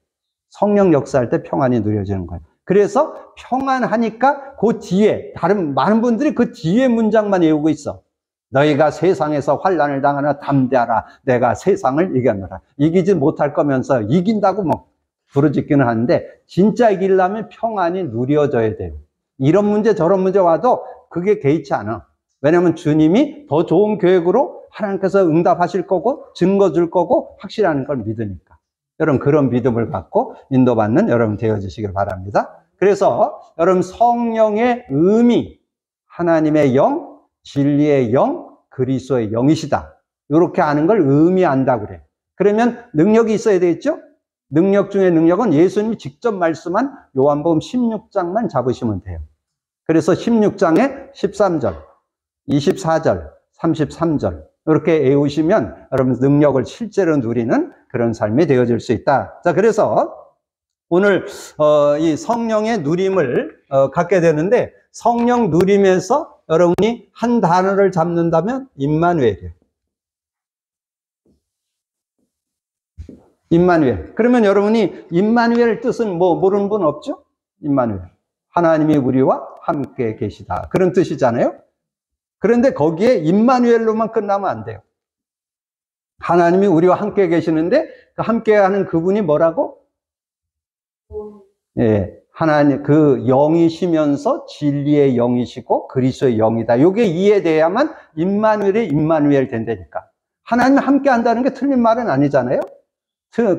성령 역사할 때 평안이 누려지는 거예요. 그래서 평안하니까 그 뒤에 많은 분들이 그 뒤에 문장만 외우고 있어. 너희가 세상에서 환난을 당하나 담대하라. 내가 세상을 이겼노라. 이기지 못할 거면서 이긴다고 뭐 부르짖기는 하는데 진짜 이기려면 평안이 누려져야 돼요. 이런 문제 저런 문제 와도 그게 개의치 않아. 왜냐하면 주님이 더 좋은 계획으로 하나님께서 응답하실 거고 증거 줄 거고 확실하는 걸 믿으니까. 여러분 그런 믿음을 갖고 인도받는 여러분 되어주시길 바랍니다. 그래서 여러분 성령의 의미, 하나님의 영, 진리의 영, 그리스도의 영이시다. 이렇게 아는 걸 의미한다 그래. 그러면 능력이 있어야 되겠죠? 능력 중에 능력은 예수님이 직접 말씀한 요한복음 16장만 잡으시면 돼요. 그래서 16장에 13절, 24절, 33절 이렇게 외우시면 여러분 능력을 실제로 누리는 그런 삶이 되어질 수 있다. 자, 그래서 오늘 이 성령의 누림을 갖게 되는데 성령 누림에서 여러분이 한 단어를 잡는다면 임마누엘이에요. 임마누엘. 그러면 여러분이 임마누엘 뜻은 뭐 모르는 분 없죠? 임마누엘. 하나님이 우리와 함께 계시다. 그런 뜻이잖아요. 그런데 거기에 임마누엘로만 끝나면 안 돼요. 하나님이 우리와 함께 계시는데 그 함께하는 그분이 뭐라고? 예, 하나님 그 영이시면서 진리의 영이시고 그리스도의 영이다. 이게 이해돼야만 임마누엘이 임마누엘 된다니까. 하나님 함께 한다는 게 틀린 말은 아니잖아요.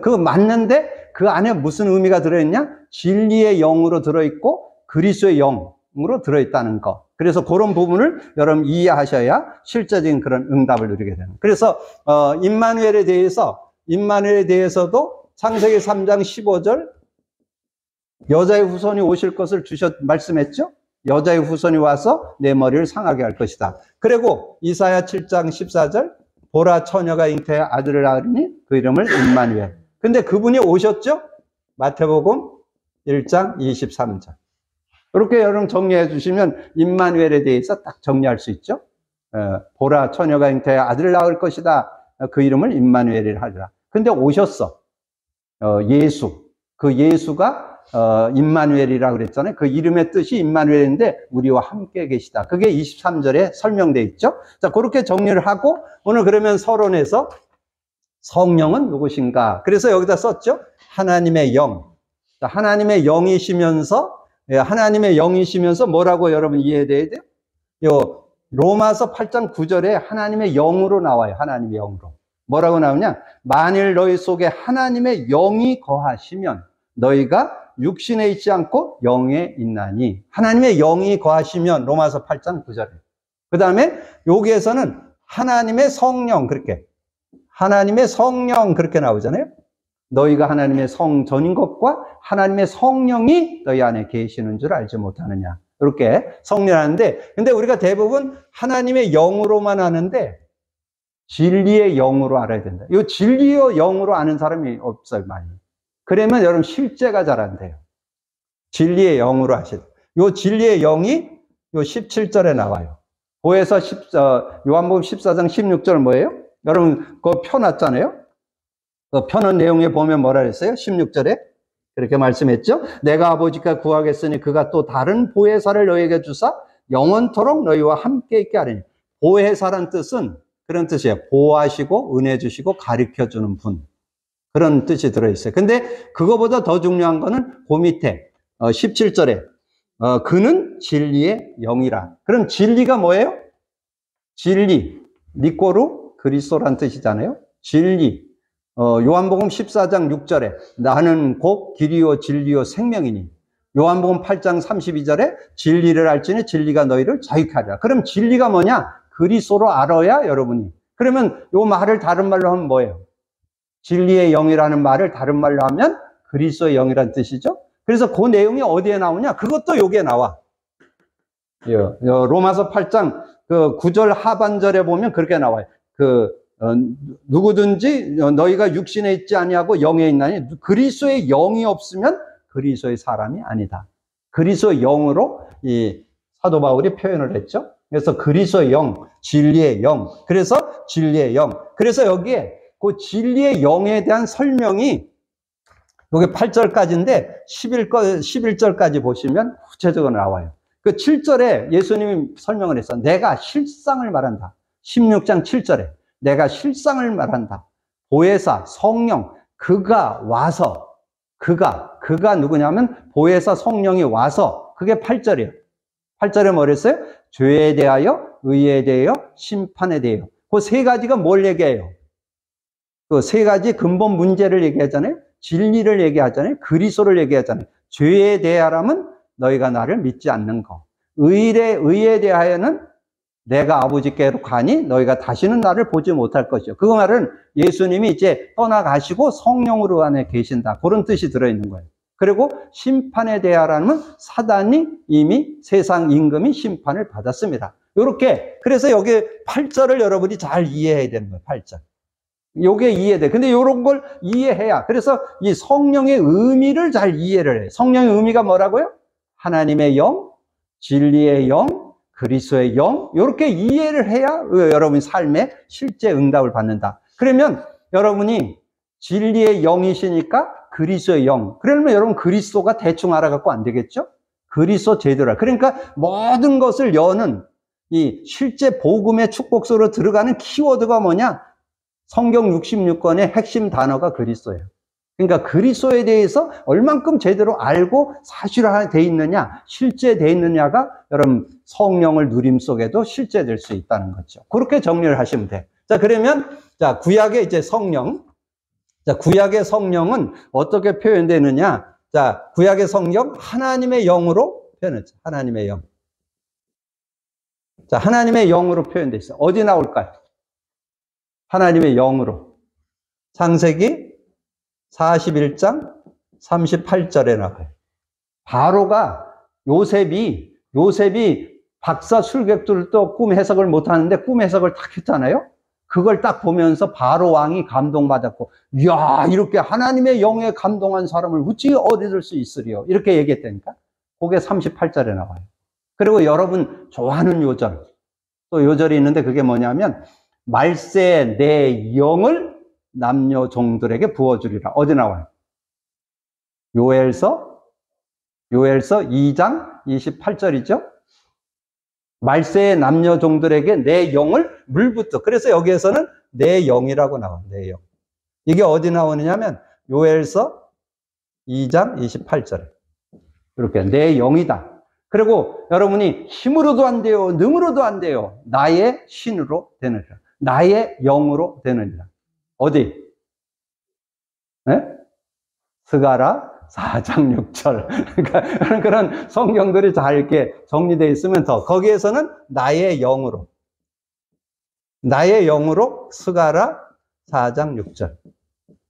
그 맞는데 그 안에 무슨 의미가 들어있냐? 진리의 영으로 들어있고 그리스도의 영으로 들어있다는 거. 그래서 그런 부분을 여러분 이해하셔야 실제적인 그런 응답을 누리게 되는. 그래서 임마누엘에 대해서도 창세기 3장 15절 여자의 후손이 오실 것을 말씀했죠. 여자의 후손이 와서 내 머리를 상하게 할 것이다. 그리고 이사야 7장 14절 보라 처녀가 잉태해 아들을 낳으니 그 이름을 임마누엘. 근데 그분이 오셨죠? 마태복음 1장 23절. 이렇게 여러분 정리해 주시면 임마누엘에 대해서 딱 정리할 수 있죠. 보라 처녀가 잉태해 아들을 낳을 것이다. 그 이름을 임마누엘이라 하리라. 근데 오셨어. 예수. 그 예수가 임마누엘이라고 그랬잖아요. 그 이름의 뜻이 임마누엘인데 우리와 함께 계시다. 그게 23절에 설명되어 있죠. 자, 그렇게 정리를 하고 오늘 그러면 서론에서 성령은 누구신가? 그래서 여기다 썼죠. 하나님의 영. 자, 하나님의 영이시면서 뭐라고 여러분 이해돼야 돼요? 요 로마서 8장 9절에 하나님의 영으로 나와요. 하나님의 영으로. 뭐라고 나오냐? 만일 너희 속에 하나님의 영이 거하시면 너희가 육신에 있지 않고 영에 있나니. 하나님의 영이 거하시면 로마서 8장 9절에. 그 다음에 여기에서는 하나님의 성령 그렇게 나오잖아요. 너희가 하나님의 성전인 것과 하나님의 성령이 너희 안에 계시는 줄 알지 못하느냐. 이렇게 성령하는데, 근데 우리가 대부분 하나님의 영으로만 아는데 진리의 영으로 알아야 된다. 이 진리의 영으로 아는 사람이 없어요, 많이. 그러면 여러분 실제가 잘 안 돼요. 진리의 영으로 아시죠. 이 진리의 영이 요 17절에 나와요. 고에서 요한복음 14장 16절 뭐예요? 여러분 그거 펴놨잖아요. 그 펴놓은 내용에 보면 뭐라 그랬어요? 16절에 그렇게 말씀했죠. 내가 아버지께 구하겠으니 그가 또 다른 보혜사를 너희에게 주사 영원토록 너희와 함께 있게 하리니. 보혜사란 뜻은 그런 뜻이에요. 보호하시고 은혜 주시고 가르쳐주는 분. 그런 뜻이 들어있어요. 근데 그거보다 더 중요한 거는 그 밑에 17절에 그는 진리의 영이라. 그럼 진리가 뭐예요? 진리, 니꼬루 그리스도란 뜻이잖아요. 진리. 요한복음 14장 6절에 나는 곧 길이요 진리요 생명이니. 요한복음 8장 32절에 진리를 알지니 진리가 너희를 자유케 하리라. 그럼 진리가 뭐냐? 그리스도로 알아야 여러분이. 그러면 요 말을 다른 말로 하면 뭐예요? 진리의 영이라는 말을 다른 말로 하면 그리스도의 영이라는 뜻이죠. 그래서 그 내용이 어디에 나오냐? 그것도 여기에 나와. 로마서 8장 그 9절 하반절에 보면 그렇게 나와요. 누구든지 너희가 육신에 있지 아니하고 영에 있나니 그리스도의 영이 없으면 그리스도의 사람이 아니다. 그리스도의 영으로 이 사도 바울이 표현을 했죠. 그래서 그리스도의 영, 진리의 영. 그래서 진리의 영. 그래서 여기에 그 진리의 영에 대한 설명이 여기 8절까지인데 11절까지 보시면 구체적으로 나와요. 그 7절에 예수님이 설명을 했어. 내가 실상을 말한다. 16장 7절에 내가 실상을 말한다. 보혜사, 성령, 그가 와서 그가 누구냐면 보혜사 성령이 와서 그게 8절이에요. 8절에 뭐랬어요? 죄에 대하여, 의에 대하여, 심판에 대하여. 그 세 가지가 뭘 얘기해요? 그 세 가지 근본 문제를 얘기하잖아요. 진리를 얘기하잖아요. 그리스도를 얘기하잖아요. 죄에 대하여는 너희가 나를 믿지 않는 거. 의에 대하여는 내가 아버지께로 가니 너희가 다시는 나를 보지 못할 것이요. 그 말은 예수님이 이제 떠나가시고 성령으로 안에 계신다. 그런 뜻이 들어있는 거예요. 그리고 심판에 대하여는 사단이 이미 세상 임금이 심판을 받았습니다. 이렇게 그래서 여기 8절을 여러분이 잘 이해해야 되는 거예요. 8절. 요게 이해돼. 근데 요런 걸 이해해야. 그래서 이 성령의 의미를 잘 이해를 해. 성령의 의미가 뭐라고요? 하나님의 영, 진리의 영, 그리스도의 영. 요렇게 이해를 해야 여러분 삶에 실제 응답을 받는다. 그러면 여러분이 진리의 영이시니까 그리스도의 영. 그러면 여러분 그리스도가 대충 알아갖고 안 되겠죠? 그리스도 제대로. 그러니까 모든 것을 여는 이 실제 복음의 축복소로 들어가는 키워드가 뭐냐? 성경 66권의 핵심 단어가 그리스도예요. 그러니까 그리스도에 대해서 얼만큼 제대로 알고 사실화되어 있느냐, 실제되어 있느냐가 여러분 성령을 누림 속에도 실제될 수 있다는 거죠. 그렇게 정리를 하시면 돼. 자, 그러면 자, 구약의 이제 성령. 자, 구약의 성령은 어떻게 표현되느냐? 자, 구약의 성령 하나님의 영으로 표현했죠. 하나님의 영. 자, 하나님의 영으로 표현되어 있어요. 어디 나올까요? 하나님의 영으로. 창세기 41장 38절에 나와요. 바로가 요셉이 박사 술객들도 꿈 해석을 못 하는데 꿈 해석을 딱 했잖아요. 그걸 딱 보면서 바로 왕이 감동받았고, 이야, 이렇게 하나님의 영에 감동한 사람을 어찌 얻을 수 있으리요? 이렇게 얘기했다니까. 그게 38절에 나와요. 그리고 여러분 좋아하는 요절, 또 요절이 있는데 그게 뭐냐면, 말세 내 영을 남녀 종들에게 부어주리라. 어디 나와요? 요엘서 2장 28절이죠. 말세의 남녀 종들에게 내 영을 물붓어. 그래서 여기에서는 내 영이라고 나와요. 내 영. 이게 어디 나오느냐면 요엘서 2장 28절에 이렇게 내 영이다. 그리고 여러분이 힘으로도 안 돼요, 능으로도 안 돼요. 나의 신으로 되느니라. 나의 영으로 되느니라. 어디? 네? 스가랴 4장 6절. 그러니까 그런 성경들이 잘 이렇게 정리되어 있으면 더, 거기에서는 나의 영으로 스가랴 4장 6절.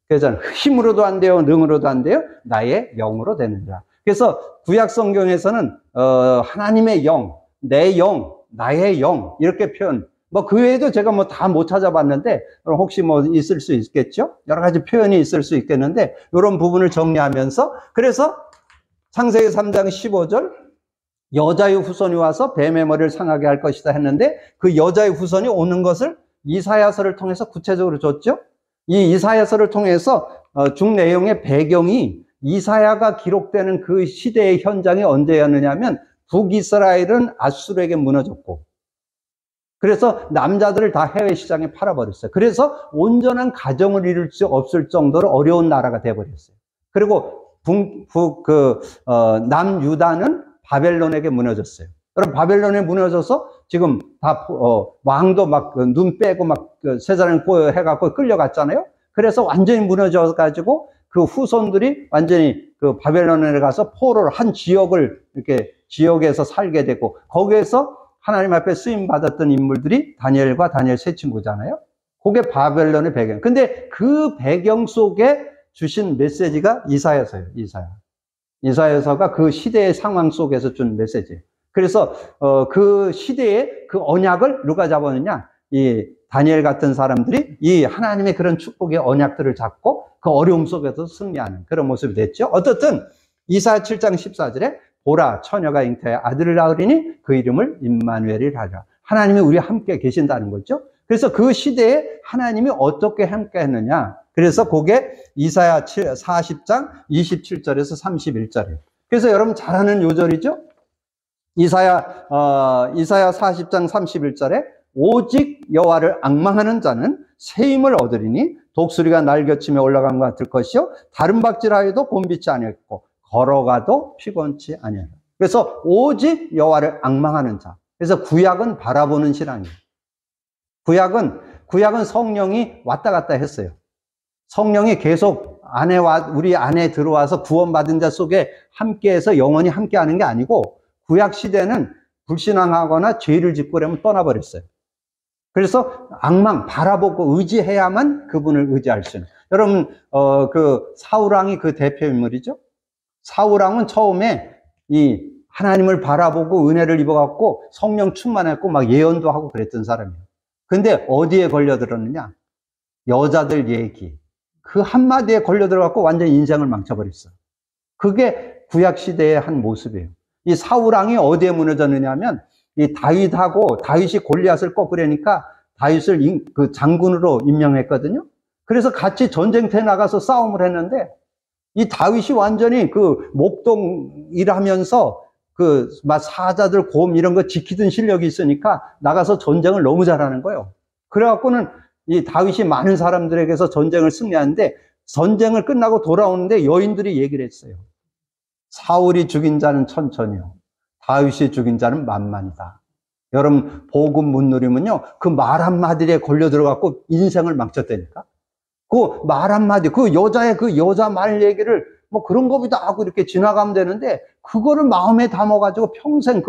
그래서 힘으로도 안 돼요, 능으로도 안 돼요, 나의 영으로 되느니라. 그래서 구약 성경에서는 하나님의 영, 내 영, 나의 영 이렇게 표현. 뭐 그 외에도 제가 뭐 다 못 찾아봤는데 혹시 뭐 있을 수 있겠죠? 여러 가지 표현이 있을 수 있겠는데 이런 부분을 정리하면서, 그래서 창세기 3장 15절 여자의 후손이 와서 뱀의 머리를 상하게 할 것이다 했는데, 그 여자의 후손이 오는 것을 이사야서를 통해서 구체적으로 줬죠. 이 이사야서를 통해서 중 내용의 배경이 이사야가 기록되는 그 시대의 현장이 언제였느냐면, 북이스라엘은 아수르에게 무너졌고, 그래서 남자들을 다 해외 시장에 팔아버렸어요. 그래서 온전한 가정을 이룰 수 없을 정도로 어려운 나라가 돼버렸어요. 그리고 남유다는 바벨론에게 무너졌어요. 여러분, 바벨론에 무너져서 지금 다 왕도 막 눈 빼고 막 세자를 꼬여 해갖고 끌려갔잖아요. 그래서 완전히 무너져가지고 그 후손들이 완전히 그 바벨론에 가서 포로를 한 지역을 이렇게 지역에서 살게 되고, 거기에서 하나님 앞에 쓰임 받았던 인물들이 다니엘과 다니엘 세 친구잖아요. 그게 바벨론의 배경. 근데 그 배경 속에 주신 메시지가 이사야서예요. 이사야서가 그 시대의 상황 속에서 준 메시지예요. 그래서 그 시대의 그 언약을 누가 잡았느냐? 이 다니엘 같은 사람들이 이 하나님의 그런 축복의 언약들을 잡고 그 어려움 속에서 승리하는 그런 모습이 됐죠. 어떻든 이사야 7장 14절에 보라, 처녀가 잉태하여 아들을 낳으리니 그 이름을 임마누엘이라 하리라. 하나님이 우리와 함께 계신다는 거죠. 그래서 그 시대에 하나님이 어떻게 함께 했느냐. 그래서 그게 이사야 40장 27절에서 31절이에요. 그래서 여러분 잘 아는 요절이죠. 이사야 40장 31절에 오직 여호와를 앙망하는 자는 새 힘을 얻으리니 독수리가 날개치며 올라간 것 같을 것이요 다른 박질하여도 곤비치 아니했고 걸어가도 피곤치 아니하라. 그래서 오직 여호와를 앙망하는 자. 그래서 구약은 바라보는 신앙이에요. 구약은 성령이 왔다 갔다 했어요. 성령이 계속 우리 안에 들어와서 구원받은 자 속에 함께해서 영원히 함께하는 게 아니고, 구약 시대는 불신앙하거나 죄를 짓고 그러면 떠나버렸어요. 그래서 바라보고 의지해야만 그분을 의지할 수 있는. 여러분 그 사울왕이 그 대표 인물이죠. 사울왕은 처음에 이 하나님을 바라보고 은혜를 입어갖고 성령 충만했고 막 예언도 하고 그랬던 사람이에요. 근데 어디에 걸려들었느냐? 여자들 얘기. 그 한마디에 걸려들어갖고 완전 인생을 망쳐버렸어. 그게 구약시대의 한 모습이에요. 이 사울왕이 어디에 무너졌느냐 하면, 이 다윗이 골리앗을 꺾으려니까 다윗을 그 장군으로 임명했거든요. 그래서 같이 전쟁터에 나가서 싸움을 했는데, 이 다윗이 완전히 그 목동 일하면서 그 막 사자들 곰 이런 거 지키던 실력이 있으니까 나가서 전쟁을 너무 잘하는 거예요. 그래갖고는 이 다윗이 많은 사람들에게서 전쟁을 승리하는데, 전쟁을 끝나고 돌아오는데 여인들이 얘기를 했어요. 사울이 죽인 자는 천천히요, 다윗이 죽인 자는 만만이다. 여러분, 복음 못 누리면요, 그 말 한마디에 걸려 들어갖고 인생을 망쳤다니까. 그 말 한마디, 그 여자 말 얘기를 뭐 그런 거보다 하고 이렇게 지나가면 되는데, 그거를 마음에 담아가지고 평생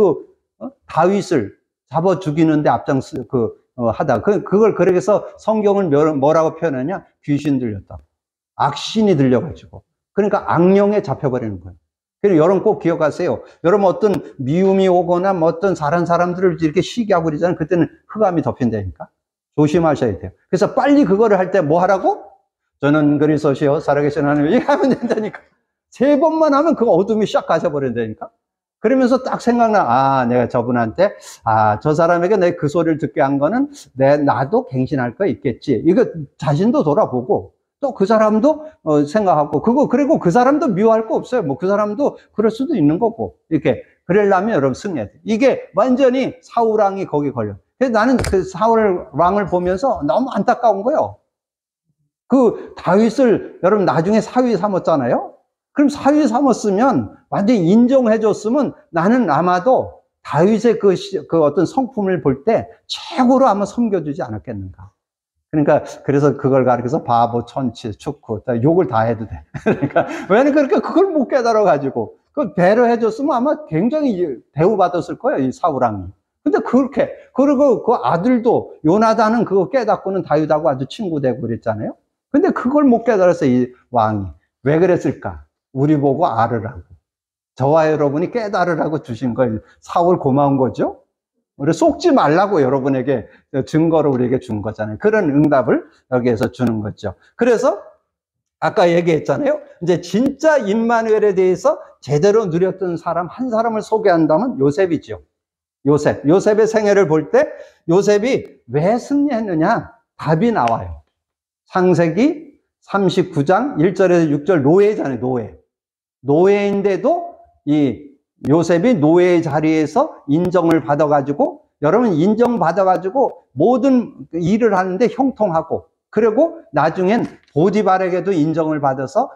다윗을 잡아 죽이는데 하다. 그걸 그래서 성경을 뭐라고 표현하냐? 귀신 들렸다. 악신이 들려가지고. 그러니까 악령에 잡혀버리는 거예요. 그래서 여러분 꼭 기억하세요. 여러분 어떤 미움이 오거나 뭐 어떤 잘한 사람들을 이렇게 시기하고 그러잖아요. 그때는 흑암이 덮인다니까. 조심하셔야 돼요. 그래서 빨리 그거를 할 때 뭐 하라고? 저는 그리스도시요 살아계신 하나님, 이렇게 하면 된다니까. 3번만 하면 그 어둠이 샥 가셔버린다니까. 그러면서 딱 생각나, 내가 저분한테, 저 사람에게 내 그 소리를 듣게 한 거는 나도 갱신할 거 있겠지. 이거 자신도 돌아보고, 또 그 사람도 생각하고, 그리고 그 사람도 미워할 거 없어요. 뭐 그 사람도 그럴 수도 있는 거고. 이렇게. 그러려면 여러분 승리해야 돼. 이게 완전히 사울왕이 거기 걸려. 그래서 나는 그 사울왕을 보면서 너무 안타까운 거예요. 그 다윗을 여러분 나중에 사위 삼았잖아요. 그럼 사위 삼았으면 완전히 인정해줬으면 나는 아마도 다윗의 그 어떤 성품을 볼 때 최고로 아마 섬겨주지 않았겠는가. 그러니까 그래서 그걸 가리켜서 바보, 천치, 축구, 욕을 다 해도 돼. 그러니까 왜냐면 그렇게 그걸 못 깨달아가지고 그 배려해줬으면 아마 굉장히 대우받았을 거예요, 이 사울왕이. 근데 그리고 그 아들도 요나단은 그거 깨닫고는 다윗하고 아주 친구 되고 그랬잖아요. 근데 그걸 못 깨달았어요, 이 왕이. 왜 그랬을까? 우리 보고 알으라고. 저와 여러분이 깨달으라고 주신 거예요. 사울 고마운 거죠? 우리 속지 말라고 여러분에게 증거로 우리에게 준 거잖아요. 그런 응답을 여기에서 주는 거죠. 그래서 아까 얘기했잖아요. 이제 진짜 임마누엘에 대해서 제대로 누렸던 사람 한 사람을 소개한다면 요셉이죠. 요셉의 생애를 볼 때 요셉이 왜 승리했느냐? 답이 나와요. 창세기 39장 1절에서 6절 노예잖아요. 노예인데도 이 요셉이 노예의 자리에서 인정을 받아가지고, 여러분 인정받아가지고 모든 일을 하는데 형통하고, 그리고 나중엔 보디발에게도 인정을 받아서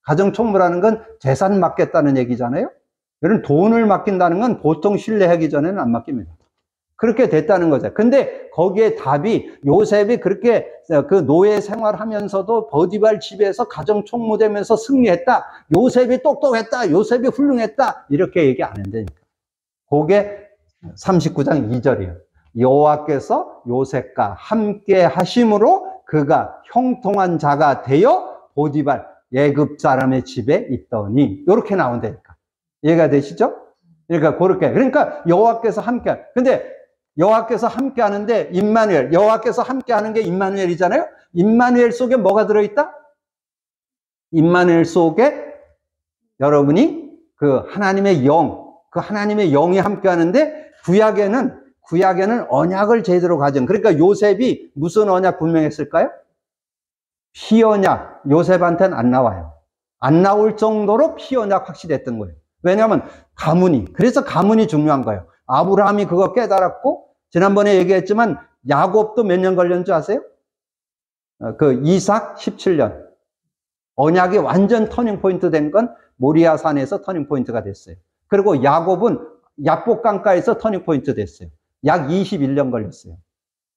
가정총무라는 건 재산 맡겠다는 얘기잖아요. 여러분 돈을 맡긴다는 건 보통 신뢰하기 전에는 안 맡깁니다. 그렇게 됐다는 거죠. 근데 거기에 답이 요셉이 그렇게 그 노예 생활하면서도 보디발 집에서 가정총무되면서 승리했다. 요셉이 똑똑했다. 요셉이 훌륭했다. 이렇게 얘기 안 한다니까. 그게 39장 2절이에요. 여호와께서 요셉과 함께 하심으로 그가 형통한 자가 되어 보디발 애굽 사람의 집에 있더니, 이렇게 나온다니까. 이해가 되시죠? 그러니까 여호와께서 함께. 근데 여호와께서 함께 하는데 임마누엘, 여호와께서 함께 하는 게 임마누엘이잖아요. 임마누엘 속에 뭐가 들어있다? 임마누엘 속에 여러분이 그 하나님의 영이 함께 하는데, 구약에는 언약을 제대로 가진, 그러니까 요셉이 무슨 언약 분명했을까요? 피언약. 요셉한테는 안 나와요. 안 나올 정도로 피언약 확실했던 거예요. 왜냐하면 그래서 가문이 중요한 거예요. 아브라함이 그거 깨달았고, 지난번에 얘기했지만 야곱도 몇 년 걸렸는 줄 아세요? 그 이삭 17년. 언약이 완전 터닝포인트 된 건 모리아산에서 터닝포인트가 됐어요. 그리고 야곱은 약복강가에서 터닝포인트 됐어요. 약 21년 걸렸어요.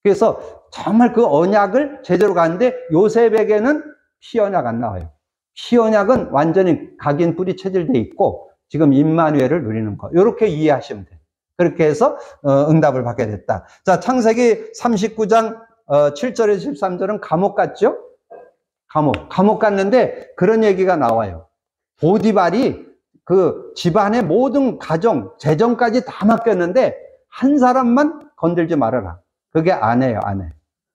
그래서 정말 그 언약을 제대로 가는데 요셉에게는 피언약 안 나와요. 피언약은 완전히 각인 뿌리 체질돼 있고 지금 임마누엘을 누리는 거. 이렇게 이해하시면 돼요. 그렇게 해서 응답을 받게 됐다. 자, 창세기 39장 7절에서 13절은 감옥 갔죠? 감옥 갔는데 그런 얘기가 나와요. 보디발이 그 집안의 모든 가정, 재정까지 다 맡겼는데 한 사람만 건들지 말아라. 그게 아내예요, 아내.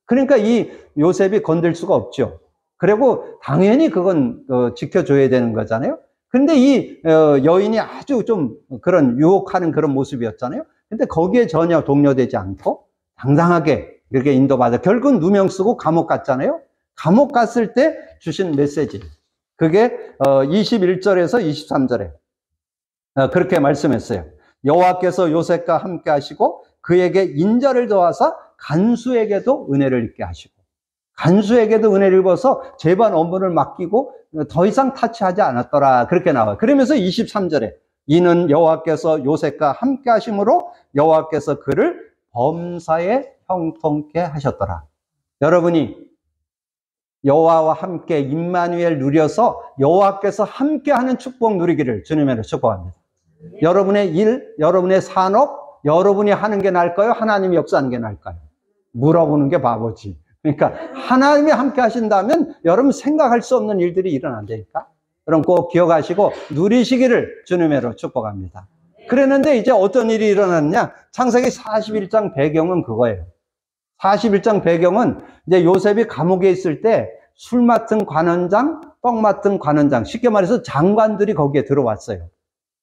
그러니까 이 요셉이 건들 수가 없죠. 그리고 당연히 그건 지켜줘야 되는 거잖아요. 근데 이 여인이 아주 좀 그런 유혹하는 그런 모습이었잖아요. 근데 거기에 전혀 동요되지 않고 당당하게 이렇게 인도받아 결국은 누명 쓰고 감옥 갔잖아요. 감옥 갔을 때 주신 메시지, 그게 21절에서 23절에 그렇게 말씀했어요. 여호와께서 요셉과 함께 하시고 그에게 인자를 더하사 간수에게도 은혜를 입게 하시고, 간수에게도 은혜를 입어서 재반 업무를 맡기고 더 이상 타치하지 않았더라. 그렇게 나와요. 그러면서 23절에 이는 여호와께서 요셉과 함께 하심으로 여호와께서 그를 범사에 형통케 하셨더라. 여러분이 여호와와 함께 임마누엘 누려서 여호와께서 함께하는 축복 누리기를 주님으로 축복합니다. 여러분의 일, 여러분의 산업, 여러분이 하는 게 나을까요? 하나님이 역사하는 게 나을까요? 물어보는 게 바보지. 그러니까 하나님이 함께 하신다면 여러분 생각할 수 없는 일들이 일어난다니까. 여러분 꼭 기억하시고 누리시기를 주님으로 축복합니다. 그랬는데 이제 어떤 일이 일어났냐? 창세기 41장 배경은 그거예요. 41장 배경은 이제 요셉이 감옥에 있을 때 술 맡은 관원장, 떡 맡은 관원장, 쉽게 말해서 장관들이 거기에 들어왔어요.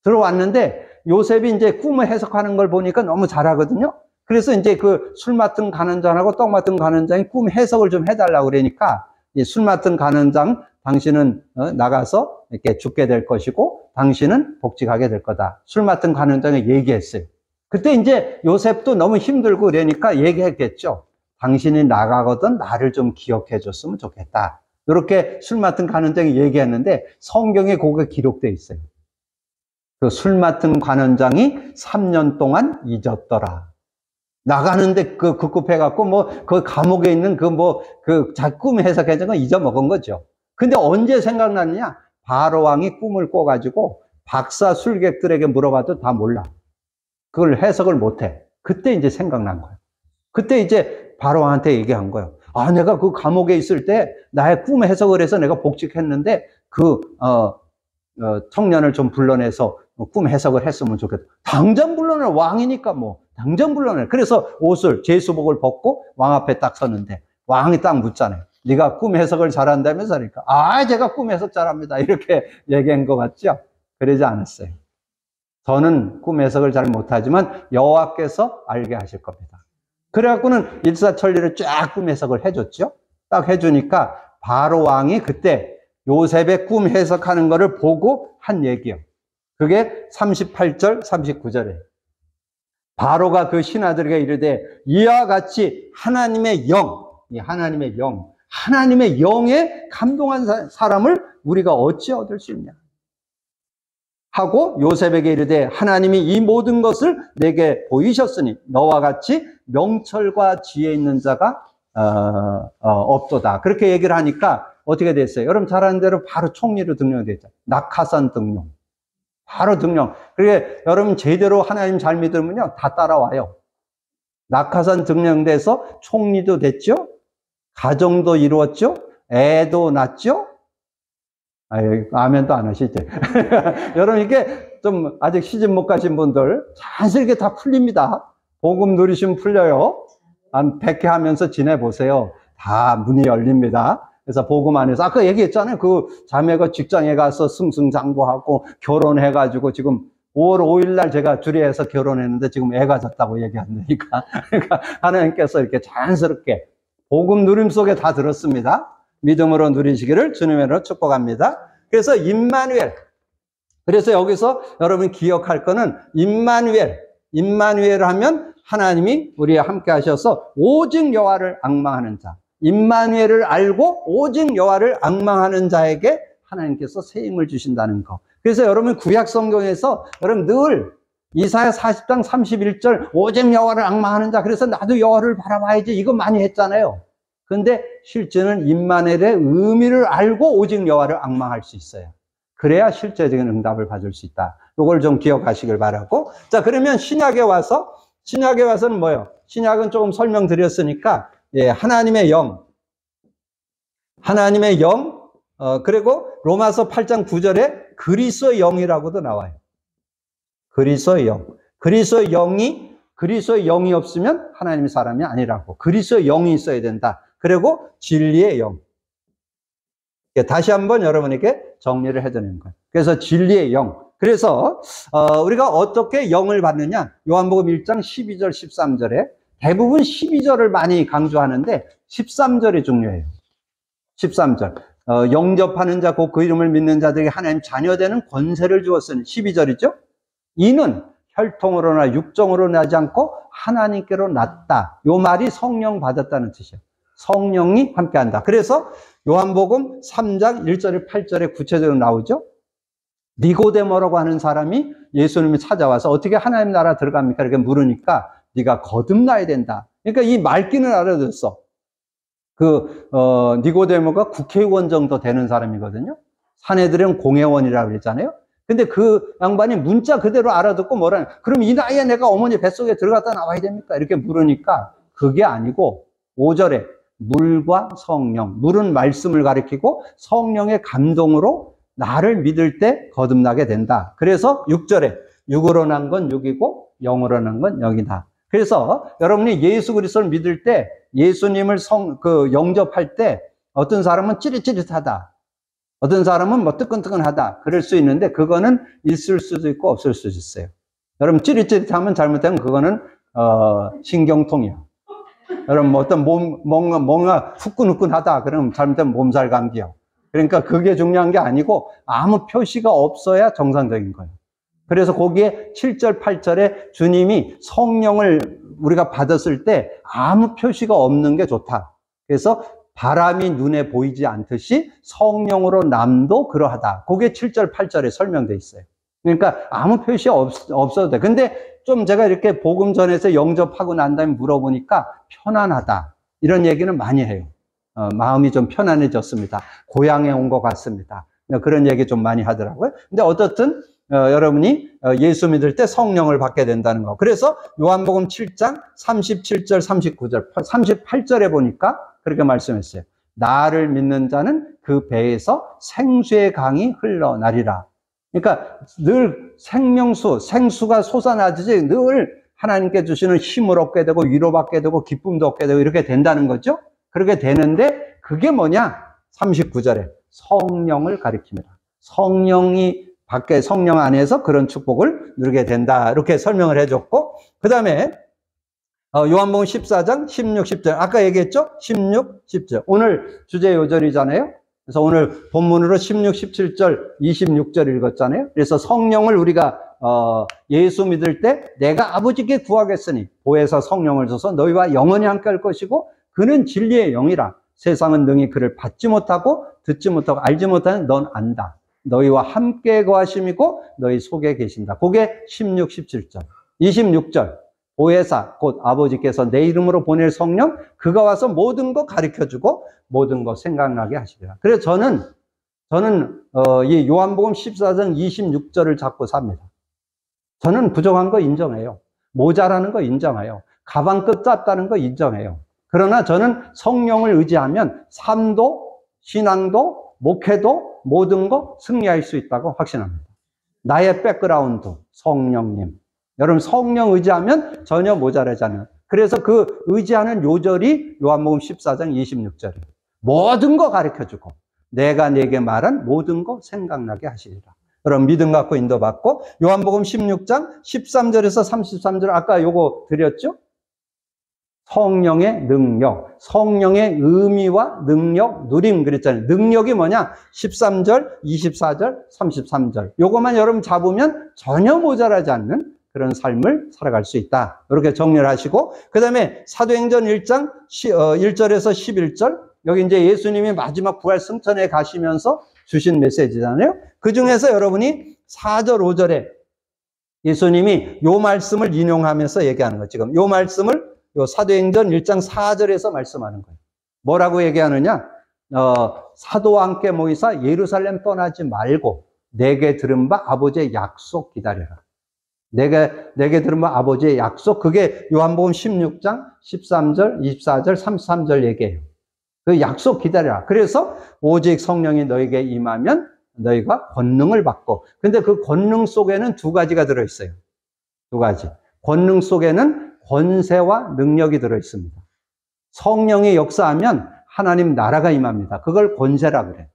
들어왔는데 요셉이 이제 꿈을 해석하는 걸 보니까 너무 잘하거든요. 그래서 이제 그 술 맡은 관원장하고 떡 맡은 관원장이 꿈 해석을 좀 해달라고 그러니까 이 술 맡은 관원장, 당신은 나가서 이렇게 죽게 될 것이고 당신은 복직하게 될 거다. 술 맡은 관원장이 얘기했어요. 그때 이제 요셉도 너무 힘들고 그러니까 얘기했겠죠. 당신이 나가거든 나를 좀 기억해 줬으면 좋겠다. 이렇게 술 맡은 관원장이 얘기했는데 성경에 그게 기록되어 있어요. 그 술 맡은 관원장이 3년 동안 잊었더라. 나가는데 그 급급해갖고 그 감옥에 있는 꿈 해석해준 건 잊어먹은 거죠. 근데 언제 생각났느냐? 바로 왕이 꿈을 꿔가지고 박사 술객들에게 물어봐도 다 몰라. 그걸 해석을 못해. 그때 이제 생각난 거예요. 그때 이제 바로 왕한테 얘기한 거예요. 아, 내가 그 감옥에 있을 때 나의 꿈 해석을 해서 내가 복직했는데 청년을 좀 불러내서 꿈 해석을 했으면 좋겠다. 당장 불러내. 왕이니까 당장 불러내. 그래서 제수복을 벗고 왕 앞에 딱 서는데 왕이 딱 묻잖아요. 네가 꿈 해석을 잘한다면서 하니까 제가 꿈 해석 잘합니다. 이렇게 얘기한 것 같죠? 그러지 않았어요. 저는 꿈 해석을 잘 못하지만 여호와께서 알게 하실 겁니다. 그래갖고는 일사천리를 쫙 꿈 해석을 해줬죠. 딱 해주니까 바로 왕이 그때 요셉의 꿈 해석하는 거를 보고 한 얘기예요. 그게 38절, 39절에 바로가 그 신하들에게 이르되 이와 같이 하나님의 영에 감동한 사람을 우리가 어찌 얻을 수 있냐 하고 요셉에게 이르되 하나님이 이 모든 것을 내게 보이셨으니 너와 같이 명철과 지혜 있는 자가 없도다. 그렇게 얘기를 하니까 어떻게 됐어요? 여러분 잘 아는 대로 바로 총리로 등령됐죠. 낙하산 등용. 바로 등령. 그게 여러분 제대로 하나님 잘 믿으면요 다 따라와요. 낙하산 등령돼서 총리도 됐죠. 가정도 이루었죠. 애도 낳죠. 아멘도 안 하시죠. 여러분 이게 좀 아직 시집 못 가신 분들 자연스럽게 다 풀립니다. 복음 누리시면 풀려요. 한 100회 하면서 지내보세요. 다 문이 열립니다. 그래서 복음 안에서 아까 얘기했잖아요. 그 자매가 직장에 가서 승승장구하고 결혼해가지고 지금 5월 5일 날 제가 주례해서 결혼했는데 지금 애가 졌다고 얘기한다니까. 그러니까 하나님께서 이렇게 자연스럽게 복음 누림 속에 다 들었습니다. 믿음으로 누리시기를 주님의 이름으로 축복합니다. 그래서 임마누엘. 그래서 여기서 여러분 기억할 거는 임마누엘 하면 하나님이 우리와 함께 하셔서 오직 여호와를 앙망하는 자. 임마누엘을 알고 오직 여호와를 앙망하는 자에게 하나님께서 새 힘을 주신다는 거. 그래서 여러분 구약 성경에서 여러분 늘 이사야 40장 31절 오직 여호와를 앙망하는 자. 그래서 나도 여호와를 바라봐야지 이거 많이 했잖아요. 근데 실제는 임마누엘의 의미를 알고 오직 여호와를 앙망할 수 있어요. 그래야 실제적인 응답을 받을 수 있다. 이걸 좀 기억하시길 바라고. 자, 그러면 신약에 와서는 뭐예요? 신약은 조금 설명드렸으니까 하나님의 영, 그리고 로마서 8장 9절에 그리스도의 영이라고도 나와요. 그리스도의 영. 그리스도의 영이 없으면 하나님의 사람이 아니라고. 그리스도의 영이 있어야 된다. 그리고 진리의 영. 다시 한번 여러분에게 정리를 해드리는 거예요. 그래서 진리의 영. 그래서 우리가 어떻게 영을 받느냐? 요한복음 1장 12절, 13절에 대부분 12절을 많이 강조하는데 13절이 중요해요. 13절. 영접하는 자, 곧 그 이름을 믿는 자들에게 하나님 자녀되는 권세를 주었으니 12절이죠. 이는 혈통으로나 육정으로 나지 않고 하나님께로 났다. 요 말이 성령 받았다는 뜻이에요. 성령이 함께한다. 그래서 요한복음 3장 1절에 8절에 구체적으로 나오죠. 니고데모라고 하는 사람이 예수님이 찾아와서 어떻게 하나님 나라 들어갑니까? 이렇게 물으니까 네가 거듭나야 된다. 그러니까 이 말귀는 알아듣었어. 니고데모가 국회의원 정도 되는 사람이거든요. 사내들은 공회원이라고 그랬잖아요. 근데 그 양반이 문자 그대로 알아듣고 뭐라냐. 그럼 이 나이에 내가 어머니 뱃속에 들어갔다 나와야 됩니까? 이렇게 물으니까 그게 아니고 5절에 물과 성령. 물은 말씀을 가리키고 성령의 감동으로 나를 믿을 때 거듭나게 된다. 그래서 6절에 육으로 난 건 육이고 영으로 난 건 영이다. 그래서 여러분이 예수 그리스도를 믿을 때, 예수님을 영접할 때 어떤 사람은 찌릿찌릿하다, 어떤 사람은 뭐 뜨끈뜨끈하다 그럴 수 있는데, 그거는 있을 수도 있고 없을 수도 있어요. 여러분 찌릿찌릿하면 잘못하면 그거는 신경통이야. 여러분 뭐 어떤 뭔가 후끈후끈하다 그러면 잘못하면 몸살 감기야. 그러니까 그게 중요한 게 아니고 아무 표시가 없어야 정상적인 거예요. 그래서 거기에 7절 8절에 주님이 성령을 우리가 받았을 때 아무 표시가 없는 게 좋다. 그래서 바람이 눈에 보이지 않듯이 성령으로 남도 그러하다. 그게 7절 8절에 설명되어 있어요. 그러니까 아무 표시 없어도 돼. 근데 좀 제가 이렇게 복음 전에서 영접하고 난 다음에 물어보니까 편안하다, 이런 얘기는 많이 해요. 마음이 좀 편안해졌습니다. 고향에 온 것 같습니다. 그런 얘기 좀 많이 하더라고요. 근데 어떻든 여러분이 예수 믿을 때 성령을 받게 된다는 거. 그래서 요한복음 7장 37절 39절 38절에 보니까 그렇게 말씀했어요. 나를 믿는 자는 그 배에서 생수의 강이 흘러나리라. 그러니까 늘 생수가 솟아나듯이 늘 하나님께 주시는 힘을 얻게 되고 위로받게 되고 기쁨도 얻게 되고 이렇게 된다는 거죠. 그렇게 되는데 그게 뭐냐? 39절에 성령을 가리킵니다. 성령 안에서 그런 축복을 누리게 된다, 이렇게 설명을 해줬고, 그 다음에 요한복음 14장 16, 10절 아까 얘기했죠? 16, 10절 오늘 주제 요절이잖아요. 그래서 오늘 본문으로 16, 17절, 26절 읽었잖아요. 그래서 성령을 우리가 예수 믿을 때 내가 아버지께 구하겠으니 보혜사 성령을 줘서 너희와 영원히 함께 할 것이고 그는 진리의 영이라. 세상은 능히 그를 받지 못하고 듣지 못하고 알지 못하는 넌 안다. 너희와 함께 거하심이고 너희 속에 계신다. 그게 16, 17절. 26절. 보혜사 곧 아버지께서 내 이름으로 보낼 성령, 그가 와서 모든 거 가르쳐주고 모든 거 생각나게 하시리라. 그래서 저는 이 요한복음 14장 26절을 잡고 삽니다. 저는 부족한 거 인정해요. 모자라는 거 인정해요. 가방끝 짧다는 거 인정해요. 그러나 저는 성령을 의지하면 삶도 신앙도 목회도 모든 거 승리할 수 있다고 확신합니다. 나의 백그라운드 성령님. 여러분 성령 의지하면 전혀 모자라지 않아요. 그래서 그 의지하는 요절이 요한복음 14장 26절이에요. 모든 거 가르쳐주고 내가 네게 말한 모든 거 생각나게 하시리라. 여러분 믿음 갖고 인도받고, 요한복음 16장 13절에서 33절 아까 요거 드렸죠? 성령의 능력, 성령의 의미와 능력, 누림 그랬잖아요. 능력이 뭐냐? 13절, 24절, 33절. 요것만 여러분 잡으면 전혀 모자라지 않는 그런 삶을 살아갈 수 있다. 이렇게 정리를 하시고, 그 다음에 사도행전 1장 1절에서 11절, 여기 이제 예수님이 마지막 부활 승천에 가시면서 주신 메시지잖아요. 그 중에서 여러분이 4절, 5절에 예수님이 요 말씀을 인용하면서 얘기하는 거예요. 지금 요 말씀을 요 사도행전 1장 4절에서 말씀하는 거예요. 뭐라고 얘기하느냐? 사도와 함께 모이사 예루살렘 떠나지 말고 내게 들은 바 아버지의 약속 기다려라. 내게 들은 바 아버지의 약속, 그게 요한복음 16장 13절, 24절, 33절 얘기해요. 그 약속 기다려라. 그래서 오직 성령이 너에게 임하면 너희가 권능을 받고, 근데 그 권능 속에는 두 가지가 들어있어요. 두 가지. 권능 속에는 권세와 능력이 들어있습니다. 성령이 역사하면 하나님 나라가 임합니다. 그걸 권세라 그래.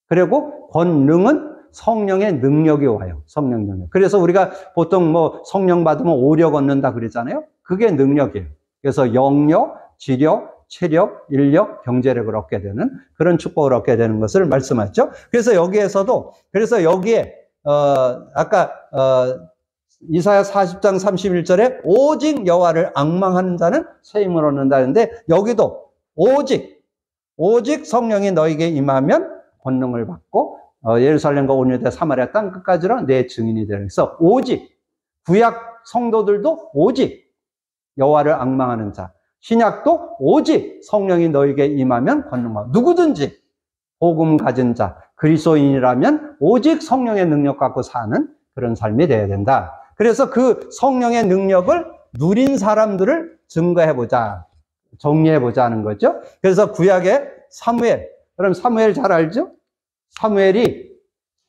그리고 권능은 성령의 능력이 와요. 성령 능력. 그래서 우리가 보통 뭐 성령 받으면 오력 얻는다 그러잖아요. 그게 능력이에요. 그래서 영력, 지력, 체력, 인력, 경제력을 얻게 되는 그런 축복을 얻게 되는 것을 말씀하셨죠. 그래서 여기에서도, 그래서 여기에 아까 이사야 40장 31절에 오직 여호와를 앙망하는 자는 새 힘을 얻는다는데, 여기도 오직 성령이 너에게 임하면 권능을 받고 예루살렘과 온 유대 사마리아 땅 끝까지로 내 증인이 되는. 그래서 오직, 구약 성도들도 오직 여호와를 앙망하는 자, 신약도 오직 성령이 너에게 임하면 권능받고, 누구든지 복음 가진 자, 그리스도인이라면 오직 성령의 능력 갖고 사는 그런 삶이 되어야 된다. 그래서 그 성령의 능력을 누린 사람들을 증거해보자, 정리해보자 하는 거죠. 그래서 구약의 사무엘, 여러분 사무엘 잘 알죠? 사무엘이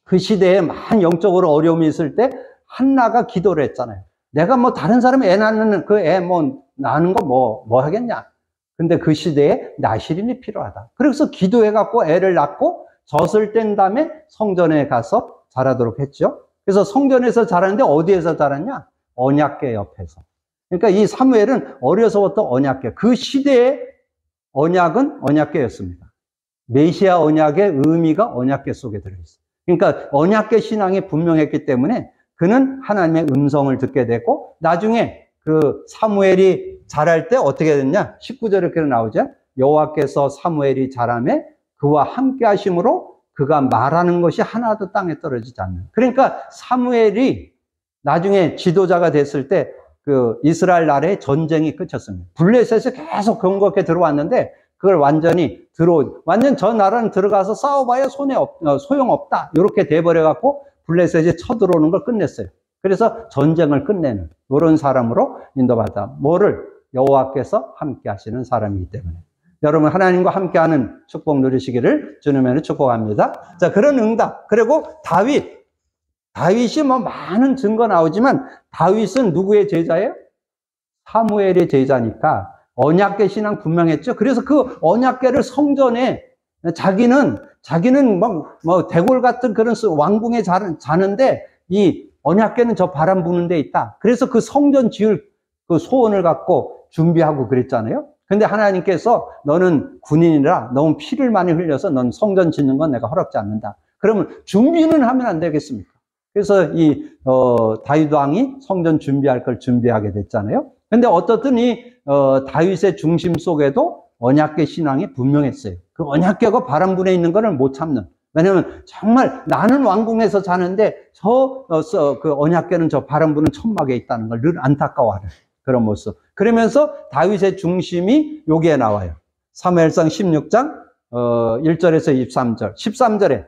그 시대에 많은 영적으로 어려움이 있을 때 한나가 기도를 했잖아요. 내가 뭐 다른 사람 애 낳는 그 애 뭐 낳는 거 뭐 하겠냐. 근데 그 시대에 나실인이 필요하다. 그래서 기도해갖고 애를 낳고 젖을 뗀 다음에 성전에 가서 자라도록 했죠. 그래서 성전에서 자랐는데 어디에서 자랐냐? 언약궤 옆에서. 그러니까 이 사무엘은 어려서부터 언약궤. 그 시대의 언약은 언약궤였습니다. 메시아 언약의 의미가 언약궤 속에 들어있어요. 그러니까 언약궤 신앙이 분명했기 때문에 그는 하나님의 음성을 듣게 되고 나중에 그 사무엘이 자랄 때 어떻게 됐냐? 19절에 그렇게 나오죠. 여호와께서 사무엘이 자라매 그와 함께 하심으로 그가 말하는 것이 하나도 땅에 떨어지지 않는. 그러니까 사무엘이 나중에 지도자가 됐을 때 그 이스라엘 나라의 전쟁이 끝쳤습니다. 블레셋에서 계속 건국해 들어왔는데 그걸 완전 저 나라는 들어가서 싸워봐야 소용없다. 이렇게 돼버려갖고 블레셋이 쳐들어오는 걸 끝냈어요. 그래서 전쟁을 끝내는 이런 사람으로 인도받아. 뭐를? 여호와께서 함께 하시는 사람이기 때문에. 여러분 하나님과 함께하는 축복 누리시기를 주님으로 축복합니다. 자, 그런 응답. 그리고 다윗이 뭐 많은 증거 나오지만 다윗은 누구의 제자예요? 사무엘의 제자니까 언약궤 신앙 분명했죠. 그래서 그 언약궤를 성전에 자기는 뭐 대골 같은 그런 왕궁에 자는데 이 언약궤는 저 바람 부는 데 있다. 그래서 그 성전 지을 그 소원을 갖고 준비하고 그랬잖아요. 근데 하나님께서 너는 군인이라 너무 피를 많이 흘려서 넌 성전 짓는 건 내가 허락지 않는다. 그러면 준비는 하면 안 되겠습니까? 그래서 다윗 왕이 성전 준비할 걸 준비하게 됐잖아요. 근데 어떻든 다윗의 중심 속에도 언약궤 신앙이 분명했어요. 그 언약궤가 바람군에 있는 거를 못 참는. 왜냐면 정말 나는 왕궁에서 자는데 그 언약궤는 저 바람부는 천막에 있다는 걸 늘 안타까워하는 그런 모습. 그러면서 다윗의 중심이 여기에 나와요. 사무엘상 16장 1절에서 23절. 13절에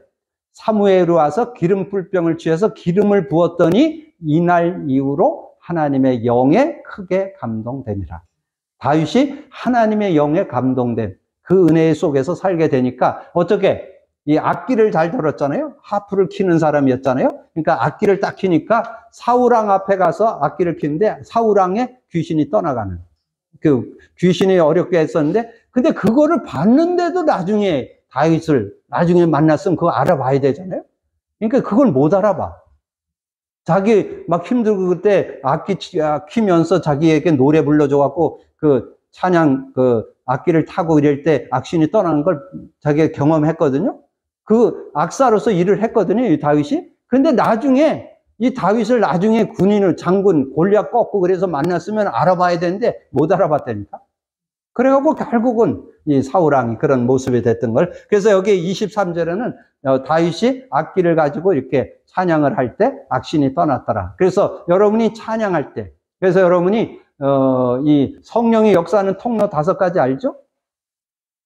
사무엘이 와서 기름 뿔병을 취해서 기름을 부었더니 이날 이후로 하나님의 영에 크게 감동되니라. 다윗이 하나님의 영에 감동된 그 은혜 속에서 살게 되니까 어떻게 이 악기를 잘 들었잖아요. 하프를 키는 사람이었잖아요. 그러니까 악기를 딱 키니까 사울왕 앞에 가서 악기를 키는데 사울왕의 귀신이 떠나가는 그 귀신이 어렵게 했었는데 근데 그거를 봤는데도 나중에 다윗을 나중에 만났으면 그거 알아봐야 되잖아요. 그러니까 그걸 못 알아봐. 자기 막 힘들고 그때 악기 키면서 자기에게 노래 불러줘갖고 그 찬양 그 악기를 타고 이럴 때 악신이 떠나는 걸 자기가 경험했거든요. 그 악사로서 일을 했거든요, 이 다윗이. 근데 나중에 이 다윗을 나중에 군인을 장군 골리앗 꺾고 그래서 만났으면 알아봐야 되는데 못 알아봤다니까. 그래갖고 결국은 이 사울왕이 그런 모습이 됐던 걸. 그래서 여기 23절에는 다윗이 악기를 가지고 이렇게 찬양을 할 때 악신이 떠났더라. 그래서 여러분이 찬양할 때, 그래서 여러분이 이 성령의 역사하는 통로 5가지 알죠?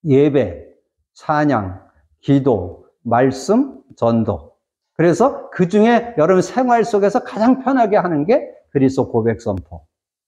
예배, 찬양, 기도, 말씀, 전도. 그래서 그 중에 여러분 생활 속에서 가장 편하게 하는 게 그리스도 고백 선포.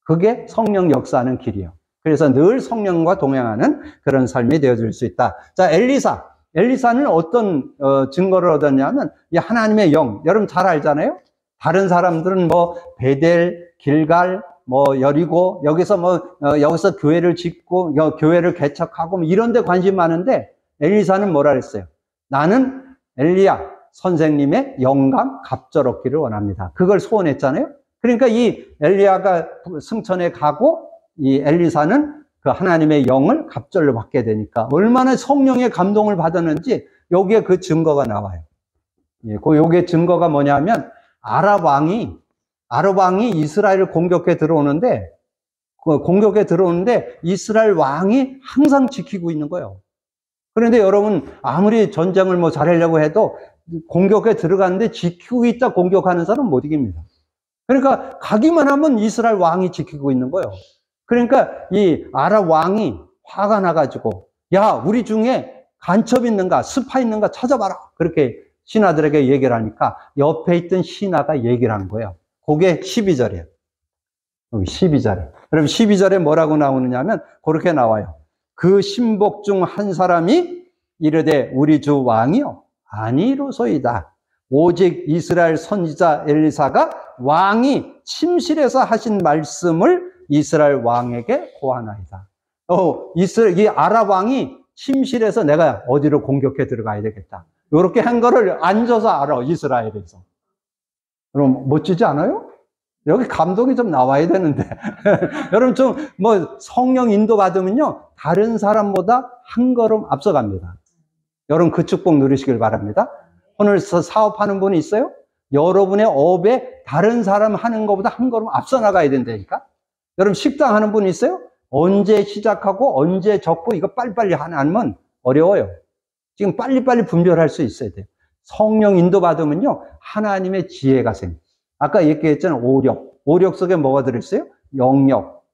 그게 성령 역사하는 길이에요. 그래서 늘 성령과 동행하는 그런 삶이 되어줄 수 있다. 자, 엘리사는 어떤 증거를 얻었냐면 이 하나님의 영, 여러분 잘 알잖아요. 다른 사람들은 뭐 베델, 길갈, 뭐 여리고 여기서 교회를 짓고 교회를 개척하고 뭐 이런 데 관심 많은데 엘리사는 뭐라 그랬어요? 나는 엘리야 선생님의 영감 갑절 얻기를 원합니다. 그걸 소원했잖아요. 그러니까 이 엘리야가 승천에 가고 이 엘리사는 그 하나님의 영을 갑절로 받게 되니까 얼마나 성령의 감동을 받았는지 여기에 그 증거가 나와요. 여기에 증거가 뭐냐면 아랍 왕이 이스라엘을 공격해 들어오는데 이스라엘 왕이 항상 지키고 있는 거예요. 그런데 여러분 아무리 전쟁을 뭐 잘하려고 해도 공격에 들어갔는데 지키고 있다 공격하는 사람은 못 이깁니다. 그러니까 가기만 하면 이스라엘 왕이 지키고 있는 거예요. 그러니까 이 아랍 왕이 화가 나가지고 야 우리 중에 간첩 있는가 스파 있는가 찾아봐라 그렇게 신하들에게 얘기를 하니까 옆에 있던 신하가 얘기를 한 거예요. 그게 12절이에요. 여기 12절에. 그럼 12절에 뭐라고 나오느냐면 그렇게 나와요. 그 신복 중 한 사람이 이르되 우리 주 왕이요 아니로소이다. 오직 이스라엘 선지자 엘리사가 왕이 침실에서 하신 말씀을 이스라엘 왕에게 고하나이다. 이 아랍 왕이 침실에서 내가 어디로 공격해 들어가야 되겠다. 이렇게 한 거를 앉아서 알아, 이스라엘에서. 그럼 멋지지 않아요? 여기 감동이 좀 나와야 되는데. 여러분 좀 성령 인도 받으면요, 다른 사람보다 한 걸음 앞서갑니다. 여러분 그 축복 누리시길 바랍니다. 오늘 사업하는 분이 있어요? 여러분의 업에 다른 사람 하는 것보다 한 걸음 앞서 나가야 된다니까? 여러분 식당 하는 분이 있어요? 언제 시작하고 언제 접고 이거 빨리빨리 하면 어려워요. 지금 빨리빨리 분별할 수 있어야 돼요. 성령 인도 받으면요, 하나님의 지혜가 생겨요. 아까 얘기했잖아요. 오력 속에 뭐가 들어있어요? 영력,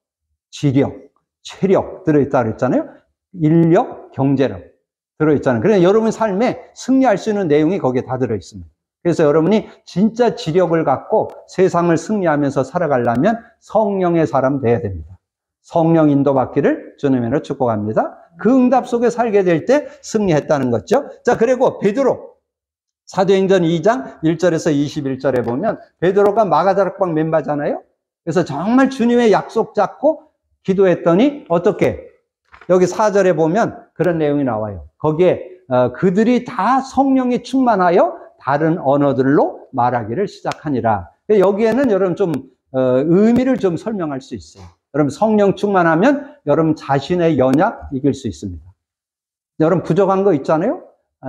지력, 체력 들어있다 그랬잖아요. 인력, 경제력 들어있잖아요. 그래서 여러분 삶에 승리할 수 있는 내용이 거기에 다 들어있습니다. 그래서 여러분이 진짜 지력을 갖고 세상을 승리하면서 살아가려면 성령의 사람 돼야 됩니다. 성령 인도 받기를 주님으로 축복합니다. 그 응답 속에 살게 될 때 승리했다는 거죠. 자, 그리고 베드로 사도행전 2장 1절에서 21절에 보면 베드로가 마가다락방 멤버잖아요. 그래서 정말 주님의 약속 잡고 기도했더니 어떻게? 여기 4절에 보면 그런 내용이 나와요. 거기에 그들이 다 성령이 충만하여 다른 언어들로 말하기를 시작하니라. 여기에는 여러분 좀 의미를 좀 설명할 수 있어요. 여러분 성령 충만하면 여러분 자신의 연약 이길 수 있습니다. 여러분 부족한 거 있잖아요.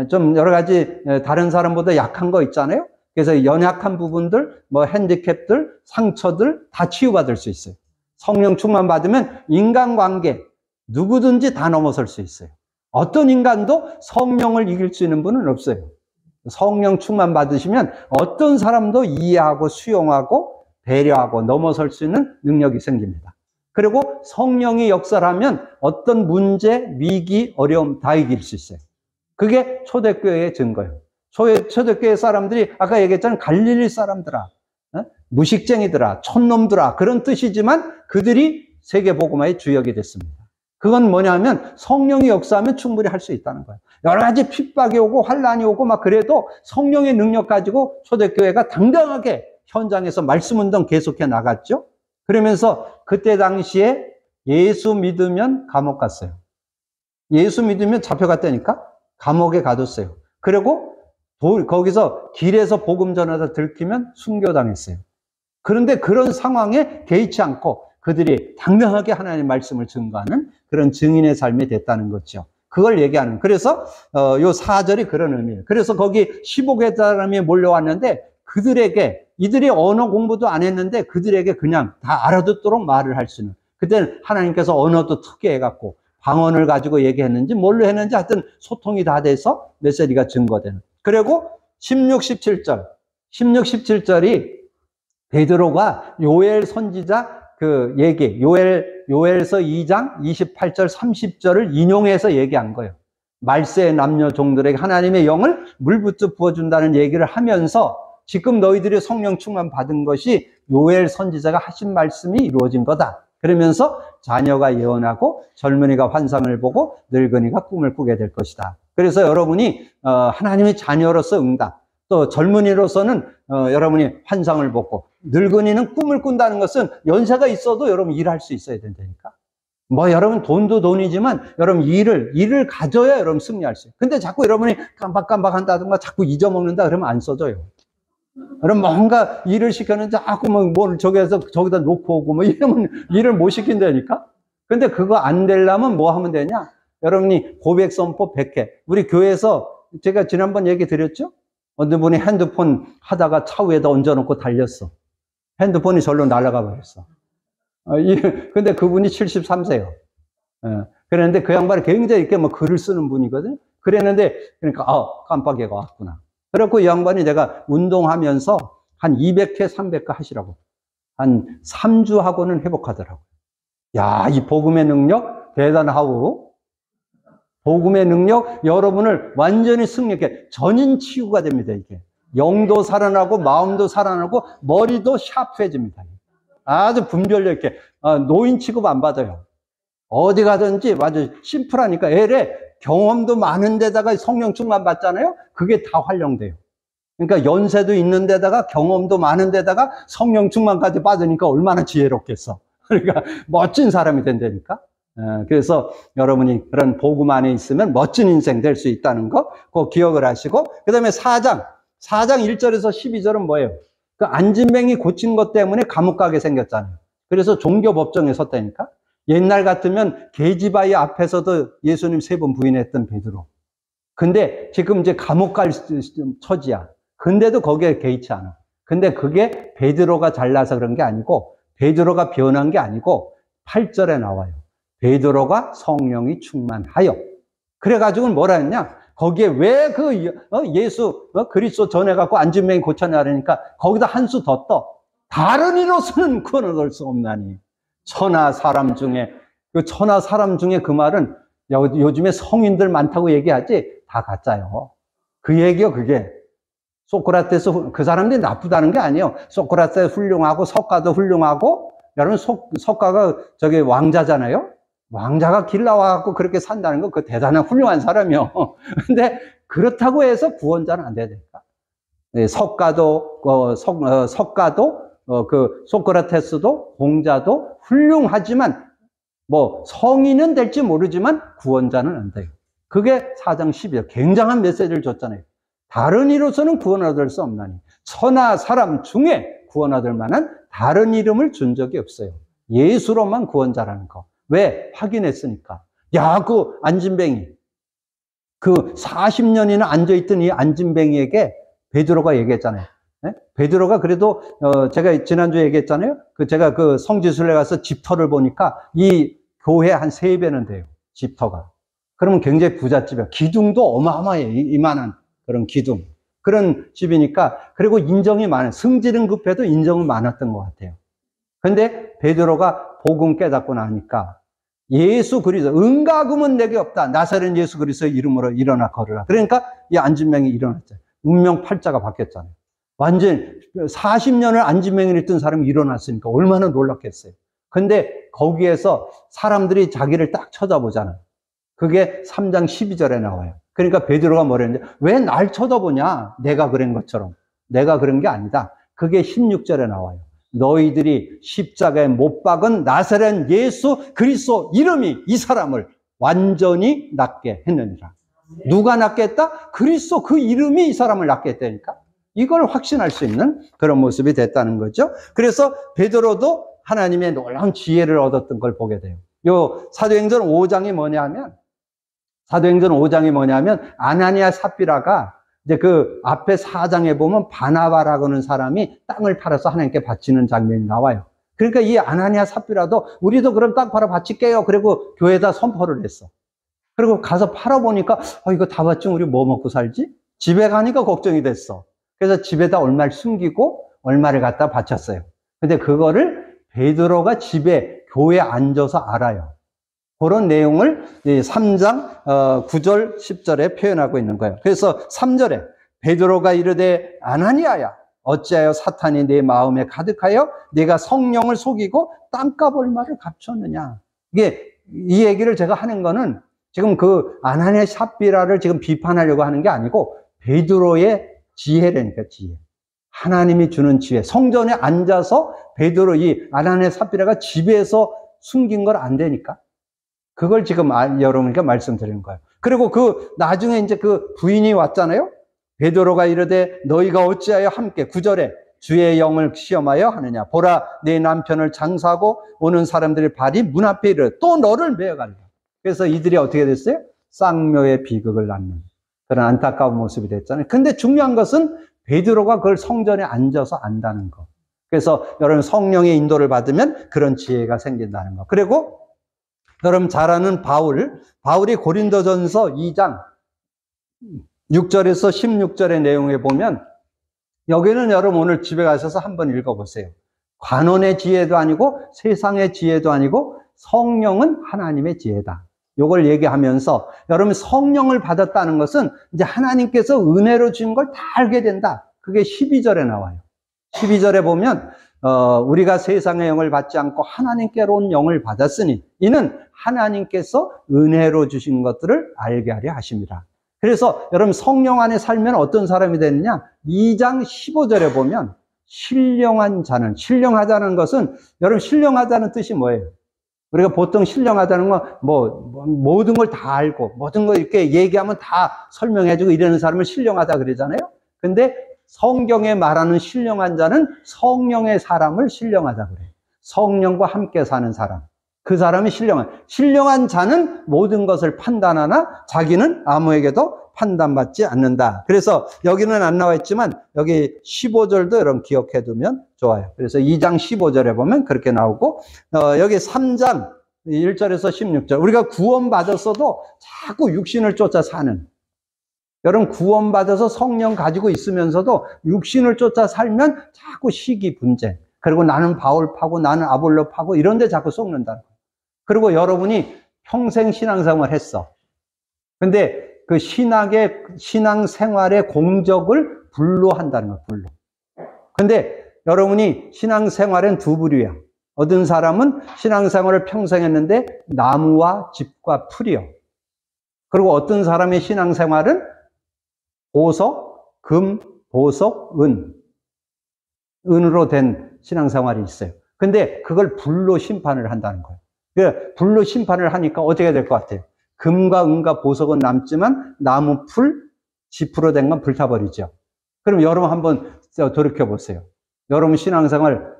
좀 여러 가지 다른 사람보다 약한 거 있잖아요. 그래서 연약한 부분들, 핸디캡들, 상처들 다 치유받을 수 있어요. 성령 충만 받으면 인간관계 누구든지 다 넘어설 수 있어요. 어떤 인간도 성령을 이길 수 있는 분은 없어요. 성령 충만 받으시면 어떤 사람도 이해하고 수용하고 배려하고 넘어설 수 있는 능력이 생깁니다. 그리고 성령이 역사하면 어떤 문제, 위기, 어려움 다 이길 수 있어요. 그게 초대교회의 증거예요. 초대교회 사람들이 아까 얘기했잖아요. 갈릴리 사람들아, 무식쟁이들아, 촌놈들아 그런 뜻이지만 그들이 세계복음화의 주역이 됐습니다. 그건 뭐냐면 성령이 역사하면 충분히 할 수 있다는 거예요. 여러 가지 핍박이 오고 환란이 오고 막 그래도 성령의 능력 가지고 초대교회가 당당하게 현장에서 말씀운동 계속해 나갔죠. 그러면서 그때 당시에 예수 믿으면 감옥 갔어요. 예수 믿으면 잡혀갔다니까 감옥에 가뒀어요. 그리고 거기서 길에서 복음 전하다 들키면 순교당했어요. 그런데 그런 상황에 개의치 않고 그들이 당당하게 하나님의 말씀을 증거하는 그런 증인의 삶이 됐다는 거죠. 그걸 얘기하는. 그래서 요 4절이 그런 의미예요. 그래서 거기 15개 사람이 몰려왔는데 그들에게 이들이 언어 공부도 안 했는데 그들에게 그냥 다 알아듣도록 말을 할 수 있는. 그때는 하나님께서 언어도 특이해갖고 방언을 가지고 얘기했는지 뭘로 했는지 하여튼 소통이 다 돼서 메시지가 증거되는. 그리고 16, 17절. 16, 17절이 베드로가 요엘 선지자 그 얘기, 요엘서 2장 28절 30절을 인용해서 얘기한 거예요. 말세의 남녀 종들에게 하나님의 영을 물붓듯 부어준다는 얘기를 하면서 지금 너희들이 성령 충만 받은 것이 요엘 선지자가 하신 말씀이 이루어진 거다. 그러면서 자녀가 예언하고 젊은이가 환상을 보고 늙은이가 꿈을 꾸게 될 것이다. 그래서 여러분이 하나님의 자녀로서 응답, 또 젊은이로서는 여러분이 환상을 보고 늙은이는 꿈을 꾼다는 것은 연세가 있어도 여러분 일할 수 있어야 된다니까. 여러분 돈도 돈이지만 여러분 일을 가져야 여러분 승리할 수 있어요. 근데 자꾸 여러분이 깜박깜박 한다든가 자꾸 잊어먹는다 그러면 안 써져요. 여러분 뭔가 일을 시켰는데 자꾸 뭘 저기다 놓고 오고 이러면 일을 못 시킨다니까. 근데 그거 안 되려면 뭐 하면 되냐? 여러분이 고백 선포 100회. 우리 교회에서 제가 지난번 얘기 드렸죠? 어떤 분이 핸드폰 하다가 차 위에다 얹어놓고 달렸어. 핸드폰이 절로 날아가 버렸어. 근데 그분이 73세요. 그랬는데 그 양반이 굉장히 이렇게 글을 쓰는 분이거든요. 그랬는데, 그러니까, 깜빡이가 왔구나. 그래갖고 이 양반이 내가 운동하면서 한 200회, 300회 하시라고. 한 3주 하고는 회복하더라고. 야, 이 복음의 능력 대단하고, 복음의 능력 여러분을 완전히 승리하게 전인 치유가 됩니다. 이게 영도 살아나고 마음도 살아나고 머리도 샤프해집니다. 아주 분별력 있게 노인 취급 안 받아요. 어디 가든지 아주 심플하니까 애래 경험도 많은 데다가 성령 충만 받잖아요. 그게 다 활용돼요. 그러니까 연세도 있는 데다가 경험도 많은 데다가 성령 충만까지 받으니까 얼마나 지혜롭겠어. 그러니까 멋진 사람이 된다니까. 그래서 여러분이 그런 복음 안에 있으면 멋진 인생 될 수 있다는 거 꼭 기억을 하시고, 그 다음에 4장 1절에서 12절은 뭐예요? 그 안진뱅이 고친 것 때문에 감옥 가게 생겼잖아요. 그래서 종교법정에 섰다니까. 옛날 같으면 계집아이 앞에서도 예수님 3번 부인했던 베드로. 근데 지금 이제 감옥 갈 처지야. 근데도 거기에 개의치 않아. 근데 그게 베드로가 잘나서 그런 게 아니고, 베드로가 변한 게 아니고 8절에 나와요. 베드로가 성령이 충만하여. 그래가지고 뭐라 했냐? 거기에 왜 예수 그리스도 전해갖고 안진뱅이 고쳤냐 그러니까 거기다 한 수 더 떠. 다른 이로서는 구원을 얻을 수 없나니. 천하 사람 중에 그 말은 요즘에 성인들 많다고 얘기하지 다 가짜요. 그 얘기요, 그게. 소크라테스, 그 사람들이 나쁘다는 게 아니에요. 소크라테스 훌륭하고 석가도 훌륭하고, 여러분 석가가 저기 왕자잖아요. 왕자가 길 나와갖고 그렇게 산다는 거 그 대단한 훌륭한 사람이요. 근데 그렇다고 해서 구원자는 안 되니까. 네, 석가도 그 소크라테스도 공자도 훌륭하지만 뭐 성인은 될지 모르지만 구원자는 안 돼요. 그게 4장 12절 굉장한 메시지를 줬잖아요. 다른 이로서는 구원 얻을 수 없나니 천하 사람 중에 구원 얻을 만한 다른 이름을 준 적이 없어요. 예수로만 구원자라는 거. 왜? 확인했으니까. 야, 그 안진뱅이, 그 40년이나 앉아있던 이 안진뱅이에게 베드로가 얘기했잖아요. 네? 베드로가 그래도 제가 지난주에 얘기했잖아요. 제가 그 성지순례 가서 집터를 보니까 이 교회 한 3배는 돼요. 집터가. 그러면 굉장히 부잣집이야. 기둥도 어마어마해. 이만한 그런 기둥. 그런 집이니까. 그리고 인정이 많아요. 성질은 급해도 인정은 많았던 것 같아요. 근데 베드로가 복음 깨닫고 나니까 예수 그리스도 은가금은 내게 없다. 나사렛 예수 그리스도의 이름으로 일어나 걸으라. 그러니까 이 안진뱅이 일어났죠. 운명 팔자가 바뀌었잖아요. 완전 40년을 안진뱅이를 했던 사람이 일어났으니까 얼마나 놀랐겠어요. 근데 거기에서 사람들이 자기를 딱 쳐다보잖아요. 그게 3장 12절에 나와요. 그러니까 베드로가 뭐랬는데 왜 날 쳐다보냐? 내가 그런 것처럼. 내가 그런 게 아니다. 그게 16절에 나와요. 너희들이 십자가에 못 박은 나사렛 예수 그리스도 이름이 이 사람을 완전히 낫게 했느니라. 누가 낫게 했다? 그리스도 그 이름이 이 사람을 낫게 했다니까. 이걸 확신할 수 있는 그런 모습이 됐다는 거죠. 그래서 베드로도 하나님의 놀라운 지혜를 얻었던 걸 보게 돼요. 요 사도행전 5장이 뭐냐면 아나니아 삽비라가 이제 그 앞에 4장에 보면 바나바라고 하는 사람이 땅을 팔아서 하나님께 바치는 장면이 나와요. 그러니까 이 아나니아 삽비라도 우리도 그럼 땅 팔아 바칠게요. 그리고 교회에다 선포를 했어. 그리고 가서 팔아보니까 이거 다 바치면 우리 뭐 먹고 살지? 집에 가니까 걱정이 됐어. 그래서 집에다 얼마를 숨기고 얼마를 갖다 바쳤어요. 근데 그거를 베드로가 집에 교회에 앉아서 알아요. 그런 내용을 3장 9절 10절에 표현하고 있는 거예요. 그래서 3절에 베드로가 이르되 아나니아야 어찌하여 사탄이 내 마음에 가득하여 내가 성령을 속이고 땅값 얼마를 갚쳤느냐. 이 얘기를 제가 하는 거는 지금 그 아나니아 삽비라를 지금 비판하려고 하는 게 아니고 베드로의 지혜라니까. 지혜. 하나님이 주는 지혜. 성전에 앉아서 베드로 이 아나니아 삽비라가 집에서 숨긴 걸 안 되니까 그걸 지금 여러분께 말씀드리는 거예요. 그리고 나중에 이제 그 부인이 왔잖아요. 베드로가 이르되 너희가 어찌하여 함께 9절에 주의 영을 시험하여 하느냐. 보라 내 남편을 장사하고 오는 사람들의 발이 문 앞에 이르러 또 너를 메어간다. 그래서 이들이 어떻게 됐어요? 쌍묘의 비극을 낳는 그런 안타까운 모습이 됐잖아요. 근데 중요한 것은 베드로가 그걸 성전에 앉아서 안다는 거. 그래서 여러분 성령의 인도를 받으면 그런 지혜가 생긴다는 거. 그리고 여러분 잘 아는 바울이 고린도전서 2장 6절에서 16절의 내용에 보면 여기는 여러분 오늘 집에 가셔서 한번 읽어보세요. 관원의 지혜도 아니고 세상의 지혜도 아니고 성령은 하나님의 지혜다. 이걸 얘기하면서 여러분 성령을 받았다는 것은 이제 하나님께서 은혜로 주신 걸 다 알게 된다. 그게 12절에 나와요. 12절에 보면 우리가 세상의 영을 받지 않고 하나님께로 온 영을 받았으니 이는 하나님께서 은혜로 주신 것들을 알게 하려 하심이라. 그래서 여러분 성령 안에 살면 어떤 사람이 되느냐? 2장 15절에 보면 신령한 자는, 신령하다는 것은, 여러분 신령하다는 뜻이 뭐예요? 우리가 보통 신령하다는 건 모든 걸 다 알고 모든 걸 이렇게 얘기하면 다 설명해주고 이러는 사람을 신령하다 그러잖아요. 근데 성경에 말하는 신령한 자는 성령의 사람을 신령하다 그래요. 성령과 함께 사는 사람, 그 사람이 신령한 자는 모든 것을 판단하나 자기는 아무에게도 판단받지 않는다. 그래서 여기는 안 나와 있지만 여기 15절도 여러분 기억해 두면 좋아요. 그래서 2장 15절에 보면 그렇게 나오고, 여기 3장 1절에서 16절, 우리가 구원받았어도 자꾸 육신을 쫓아 사는, 여러분 구원받아서 성령 가지고 있으면서도 육신을 쫓아 살면 자꾸 시기 분쟁, 그리고 나는 바울 파고 나는 아볼로 파고 이런 데 자꾸 속는다. 그리고 여러분이 평생 신앙생활을 했어. 근데 그 신앙생활의 공적을 불로 한다는 거예요, 불로. 근데 여러분이 신앙생활은 두 부류야. 어떤 사람은 신앙생활을 평생 했는데 나무와 집과 풀이요. 그리고 어떤 사람의 신앙생활은 보석, 금, 보석, 은으로 된 신앙생활이 있어요. 근데 그걸 불로 심판을 한다는 거예요. 불로 심판을 하니까 어떻게 될 것 같아요? 금과 은과 보석은 남지만 나무, 풀, 지프로 된 건 불타버리죠. 그럼 여러분 한번 돌이켜 보세요. 여러분 신앙생활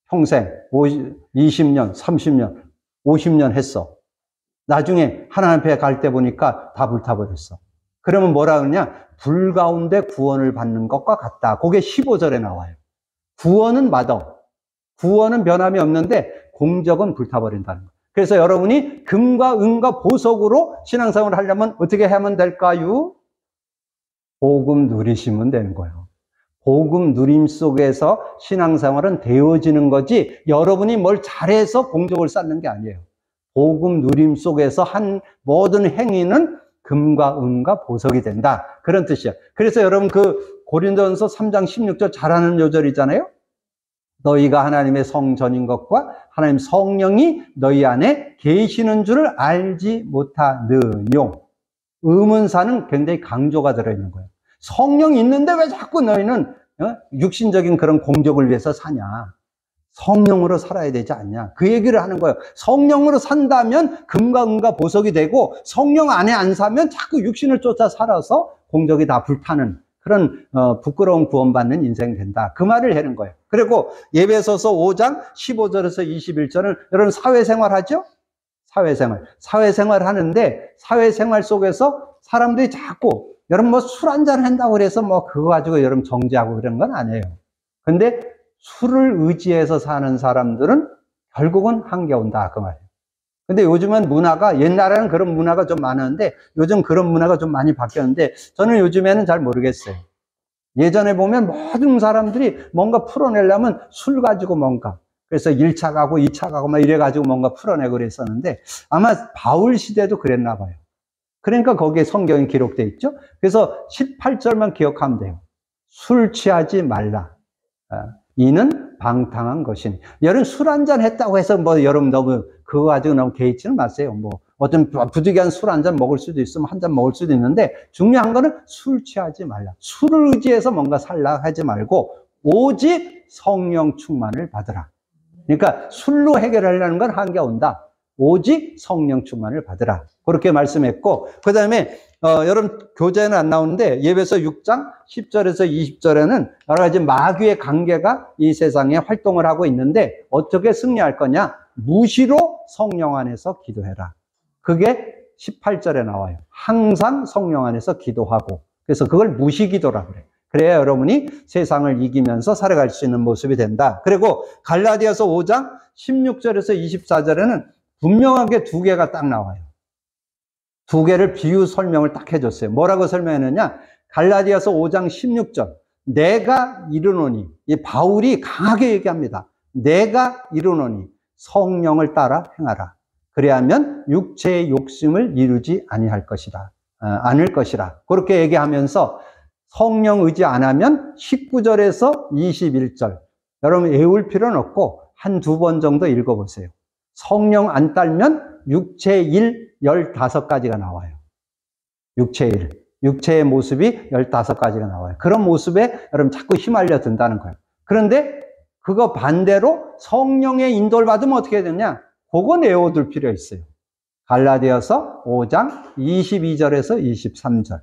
평생 20년, 30년, 50년 했어. 나중에 하나님 앞에 갈 때 보니까 다 불타버렸어. 그러면 뭐라 그러냐? 불 가운데 구원을 받는 것과 같다. 그게 15절에 나와요. 구원은 구원은 변함이 없는데 공적은 불타버린다는 거예요. 그래서 여러분이 금과 은과 보석으로 신앙생활을 하려면 어떻게 하면 될까요? 복음 누리시면 되는 거예요. 복음 누림 속에서 신앙생활은 되어지는 거지, 여러분이 뭘 잘해서 공적을 쌓는 게 아니에요. 복음 누림 속에서 한 모든 행위는 금과 은과 보석이 된다. 그런 뜻이에요. 그래서 여러분 그 고린도전서 3장 16절 잘 아는 요절이잖아요. 너희가 하나님의 성전인 것과 하나님 성령이 너희 안에 계시는 줄을 알지 못하느뇨. 의문사는 굉장히 강조가 들어있는 거예요. 성령이 있는데 왜 자꾸 너희는 육신적인 그런 공적을 위해서 사냐. 성령으로 살아야 되지 않냐. 그 얘기를 하는 거예요. 성령으로 산다면 금과 은과 보석이 되고, 성령 안에 안 사면 자꾸 육신을 쫓아 살아서 공적이 다 불타는 그런 부끄러운 구원받는 인생 된다. 그 말을 하는 거예요. 그리고 예배소서 5장 15절에서 21절은 여러분 사회생활 하죠? 사회생활 하는데, 사회생활 속에서 사람들이 자꾸 여러분 뭐 술 한잔 한다고 그래서 뭐 그거 가지고 여러분 정죄하고 그런 건 아니에요. 근데 술을 의지해서 사는 사람들은 결국은 한겨운다, 그 말이에요. 근데 요즘은 문화가, 옛날에는 그런 문화가 좀 많았는데 요즘 그런 문화가 좀 많이 바뀌었는데, 저는 요즘에는 잘 모르겠어요. 예전에 보면 모든 사람들이 뭔가 풀어내려면 술 가지고 뭔가, 그래서 1차 가고 2차 가고 막 이래가지고 뭔가 풀어내고 그랬었는데, 아마 바울 시대도 그랬나 봐요. 그러니까 거기에 성경이 기록되어 있죠. 그래서 18절만 기억하면 돼요. 술 취하지 말라. 이는 방탕한 것이니. 여러분 술 한잔 했다고 해서 뭐 여러분 너무 그거 가지고 너무 개의치는 마세요. 뭐 어떤 부득이한 술 한잔 먹을 수도 있으면 한 잔 먹을 수도 있는데, 중요한 거는 술 취하지 말라. 술을 의지해서 뭔가 살라 하지 말고 오직 성령 충만을 받으라. 그러니까 술로 해결하려는 건 한계온다. 오직 성령 충만을 받으라. 그렇게 말씀했고, 그 다음에 여러분 교재는 안 나오는데 예배서 6장 10절에서 20절에는 여러 가지 마귀의 관계가 이 세상에 활동을 하고 있는데 어떻게 승리할 거냐? 무시로 성령 안에서 기도해라. 그게 18절에 나와요. 항상 성령 안에서 기도하고. 그래서 그걸 무시기도라고 그래요. 그래야 여러분이 세상을 이기면서 살아갈 수 있는 모습이 된다. 그리고 갈라디아서 5장 16절에서 24절에는 분명하게 두 개가 딱 나와요. 두 개를 비유 설명을 딱 해줬어요. 뭐라고 설명했느냐? 갈라디아서 5장 16절. 내가 이르노니, 이 바울이 강하게 얘기합니다. 내가 이르노니 성령을 따라 행하라. 그래야면 육체의 욕심을 이루지 않을 것이라. 그렇게 얘기하면서 성령 의지 안 하면 19절에서 21절. 여러분 외울 필요는 없고 한두 번 정도 읽어보세요. 성령 안 따르면 육체의 일 15가지가 나와요. 육체의 일. 육체의 모습이 15가지가 나와요. 그런 모습에 여러분 자꾸 휘말려 든다는 거예요. 그런데 그거 반대로 성령의 인도를 받으면 어떻게 되냐? 그거 내어둘 필요 있어요. 갈라디아서 5장 22절에서 23절.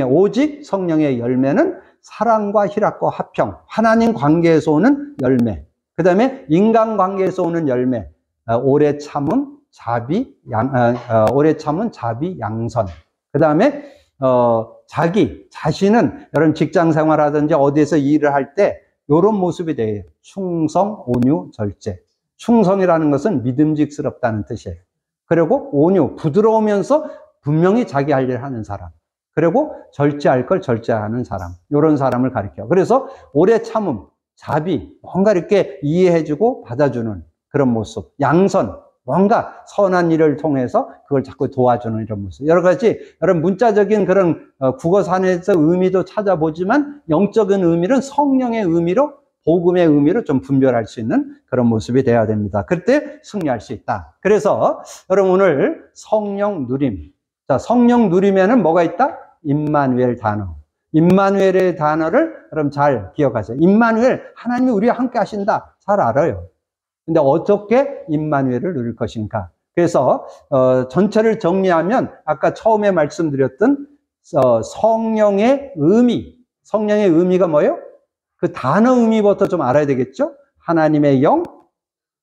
오직 성령의 열매는 사랑과 희락과 화평, 하나님 관계에서 오는 열매. 그 다음에 인간 관계에서 오는 열매, 오래 참음, 자비, 양선. 그 다음에 자신은 여러분 직장 생활하든지 어디에서 일을 할 때 이런 모습이 돼요. 충성, 온유, 절제. 충성이라는 것은 믿음직스럽다는 뜻이에요. 그리고 온유, 부드러우면서 분명히 자기 할 일 하는 사람. 그리고 절제할 걸 절제하는 사람. 이런 사람을 가리켜요. 그래서 오래 참음, 자비, 뭔가 이렇게 이해해주고 받아주는 그런 모습. 양선, 뭔가 선한 일을 통해서 그걸 자꾸 도와주는 이런 모습. 여러 가지, 여러분 문자적인 그런 국어산에서 의미도 찾아보지만 영적인 의미는 성령의 의미로, 복음의 의미로 좀 분별할 수 있는 그런 모습이 되어야 됩니다. 그때 승리할 수 있다. 그래서 여러분 오늘 성령 누림. 자, 성령 누리면은 뭐가 있다? 임마누엘 단어. 임마누엘의 단어를 여러분 잘 기억하세요. 임마누엘, 하나님이 우리와 함께 하신다. 잘 알아요. 근데 어떻게 임마누엘을 누릴 것인가? 그래서 전체를 정리하면 아까 처음에 말씀드렸던 성령의 의미가 뭐예요? 그 단어 의미부터 좀 알아야 되겠죠? 하나님의 영,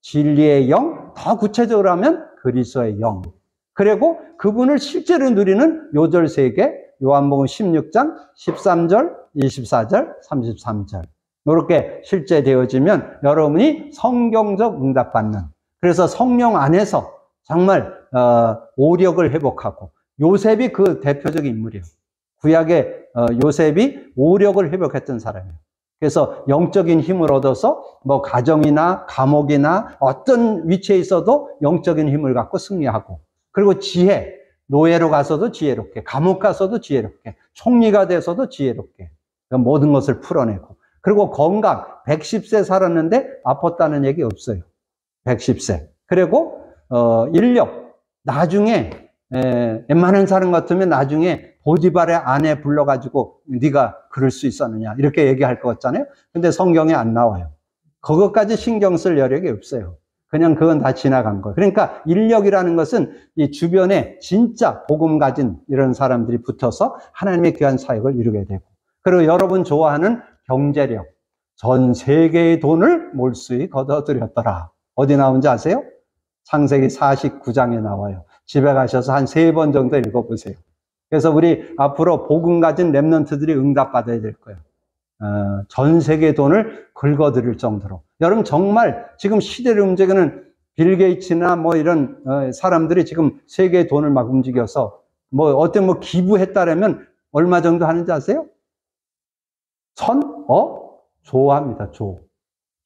진리의 영, 더 구체적으로 하면 그리스도의 영. 그리고 그분을 실제로 누리는 요절 3개, 요한복음 16장 13절, 24절, 33절. 이렇게 실제되어지면 여러분이 성경적 응답받는, 그래서 성령 안에서 정말 오력을 회복하고, 요셉이 그 대표적인 인물이에요. 구약의 요셉이 오력을 회복했던 사람이에요. 그래서 영적인 힘을 얻어서 뭐 가정이나 감옥이나 어떤 위치에 있어도 영적인 힘을 갖고 승리하고, 그리고 지혜, 노예로 가서도 지혜롭게, 감옥 가서도 지혜롭게, 총리가 돼서도 지혜롭게 모든 것을 풀어내고, 그리고 건강, 110세 살았는데 아팠다는 얘기 없어요. 110세. 그리고 인력, 나중에 웬만한 사람 같으면 나중에 보디발의 아내 불러가지고 네가 그럴 수 있었느냐 이렇게 얘기할 것 같잖아요. 근데 성경에 안 나와요. 그것까지 신경 쓸 여력이 없어요. 그냥 그건 다 지나간 거예요. 그러니까 인력이라는 것은 이 주변에 진짜 복음 가진 이런 사람들이 붙어서 하나님의 귀한 사역을 이루게 되고, 그리고 여러분 좋아하는 경제력, 전 세계의 돈을 몰수히 걷어들였더라. 어디 나온지 아세요? 창세기 49장에 나와요. 집에 가셔서 한 3번 정도 읽어보세요. 그래서 우리 앞으로 복음 가진 렘넌트들이 응답받아야 될 거예요. 전 세계 돈을 긁어들일 정도로. 여러분 정말 지금 시대를 움직이는 빌 게이츠나 뭐 이런 사람들이 지금 세계의 돈을 막 움직여서 뭐 어떤 뭐 기부했다라면 얼마 정도 하는지 아세요? 조합니다.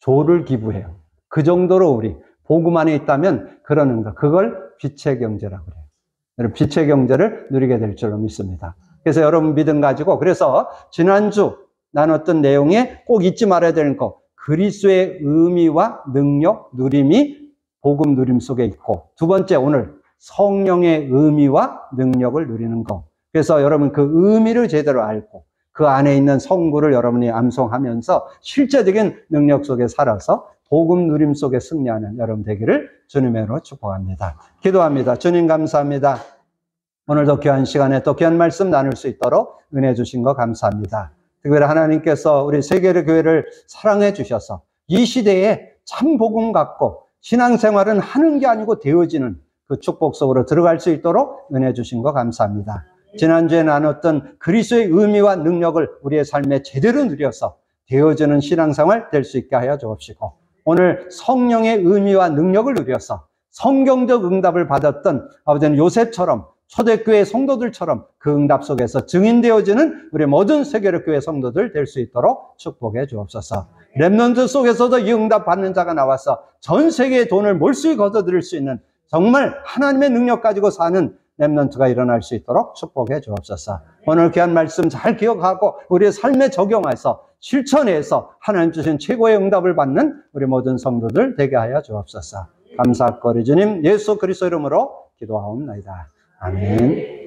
조를 기부해요. 그 정도로 우리 복음 안에 있다면 그러는 거. 그걸 빛의 경제라고 그래요. 여러분 빛의 경제를 누리게 될 줄로 믿습니다. 그래서 여러분 믿음 가지고, 그래서 지난주 나눴던 내용에 꼭 잊지 말아야 되는 거, 그리스도의 의미와 능력, 누림이 복음 누림 속에 있고, 두 번째 오늘 성령의 의미와 능력을 누리는 거. 그래서 여러분 그 의미를 제대로 알고 그 안에 있는 성구를 여러분이 암송하면서 실제적인 능력 속에 살아서 복음 누림 속에 승리하는 여러분 되기를 주님으로 축복합니다. 기도합니다. 주님 감사합니다. 오늘도 귀한 시간에 또 귀한 말씀 나눌 수 있도록 은혜 주신 거 감사합니다. 특별히 하나님께서 우리 세계의 교회를 사랑해 주셔서 이 시대에 참 복음 갖고 신앙생활은 하는 게 아니고 되어지는 그 축복 속으로 들어갈 수 있도록 은혜 주신 거 감사합니다. 지난주에 나눴던 그리스도의 의미와 능력을 우리의 삶에 제대로 누려서 되어지는 신앙생활 될 수 있게 하여 주옵시고, 오늘 성령의 의미와 능력을 누려서 성경적 응답을 받았던 아버지는 요셉처럼 초대교회 성도들처럼 그 응답 속에서 증인되어지는 우리 모든 세계적 교회 성도들 될 수 있도록 축복해 주옵소서. 렘넌트 속에서도 이 응답 받는 자가 나와서 전 세계의 돈을 몰수히 걷어들일 수 있는 정말 하나님의 능력 가지고 사는 렘넌트가 일어날 수 있도록 축복해 주옵소서. 오늘 귀한 말씀 잘 기억하고 우리의 삶에 적용해서 실천해서 하나님 주신 최고의 응답을 받는 우리 모든 성도들 되게 하여 주옵소서. 감사하고 우리 주님 예수 그리스도 이름으로 기도하옵나이다. 아멘.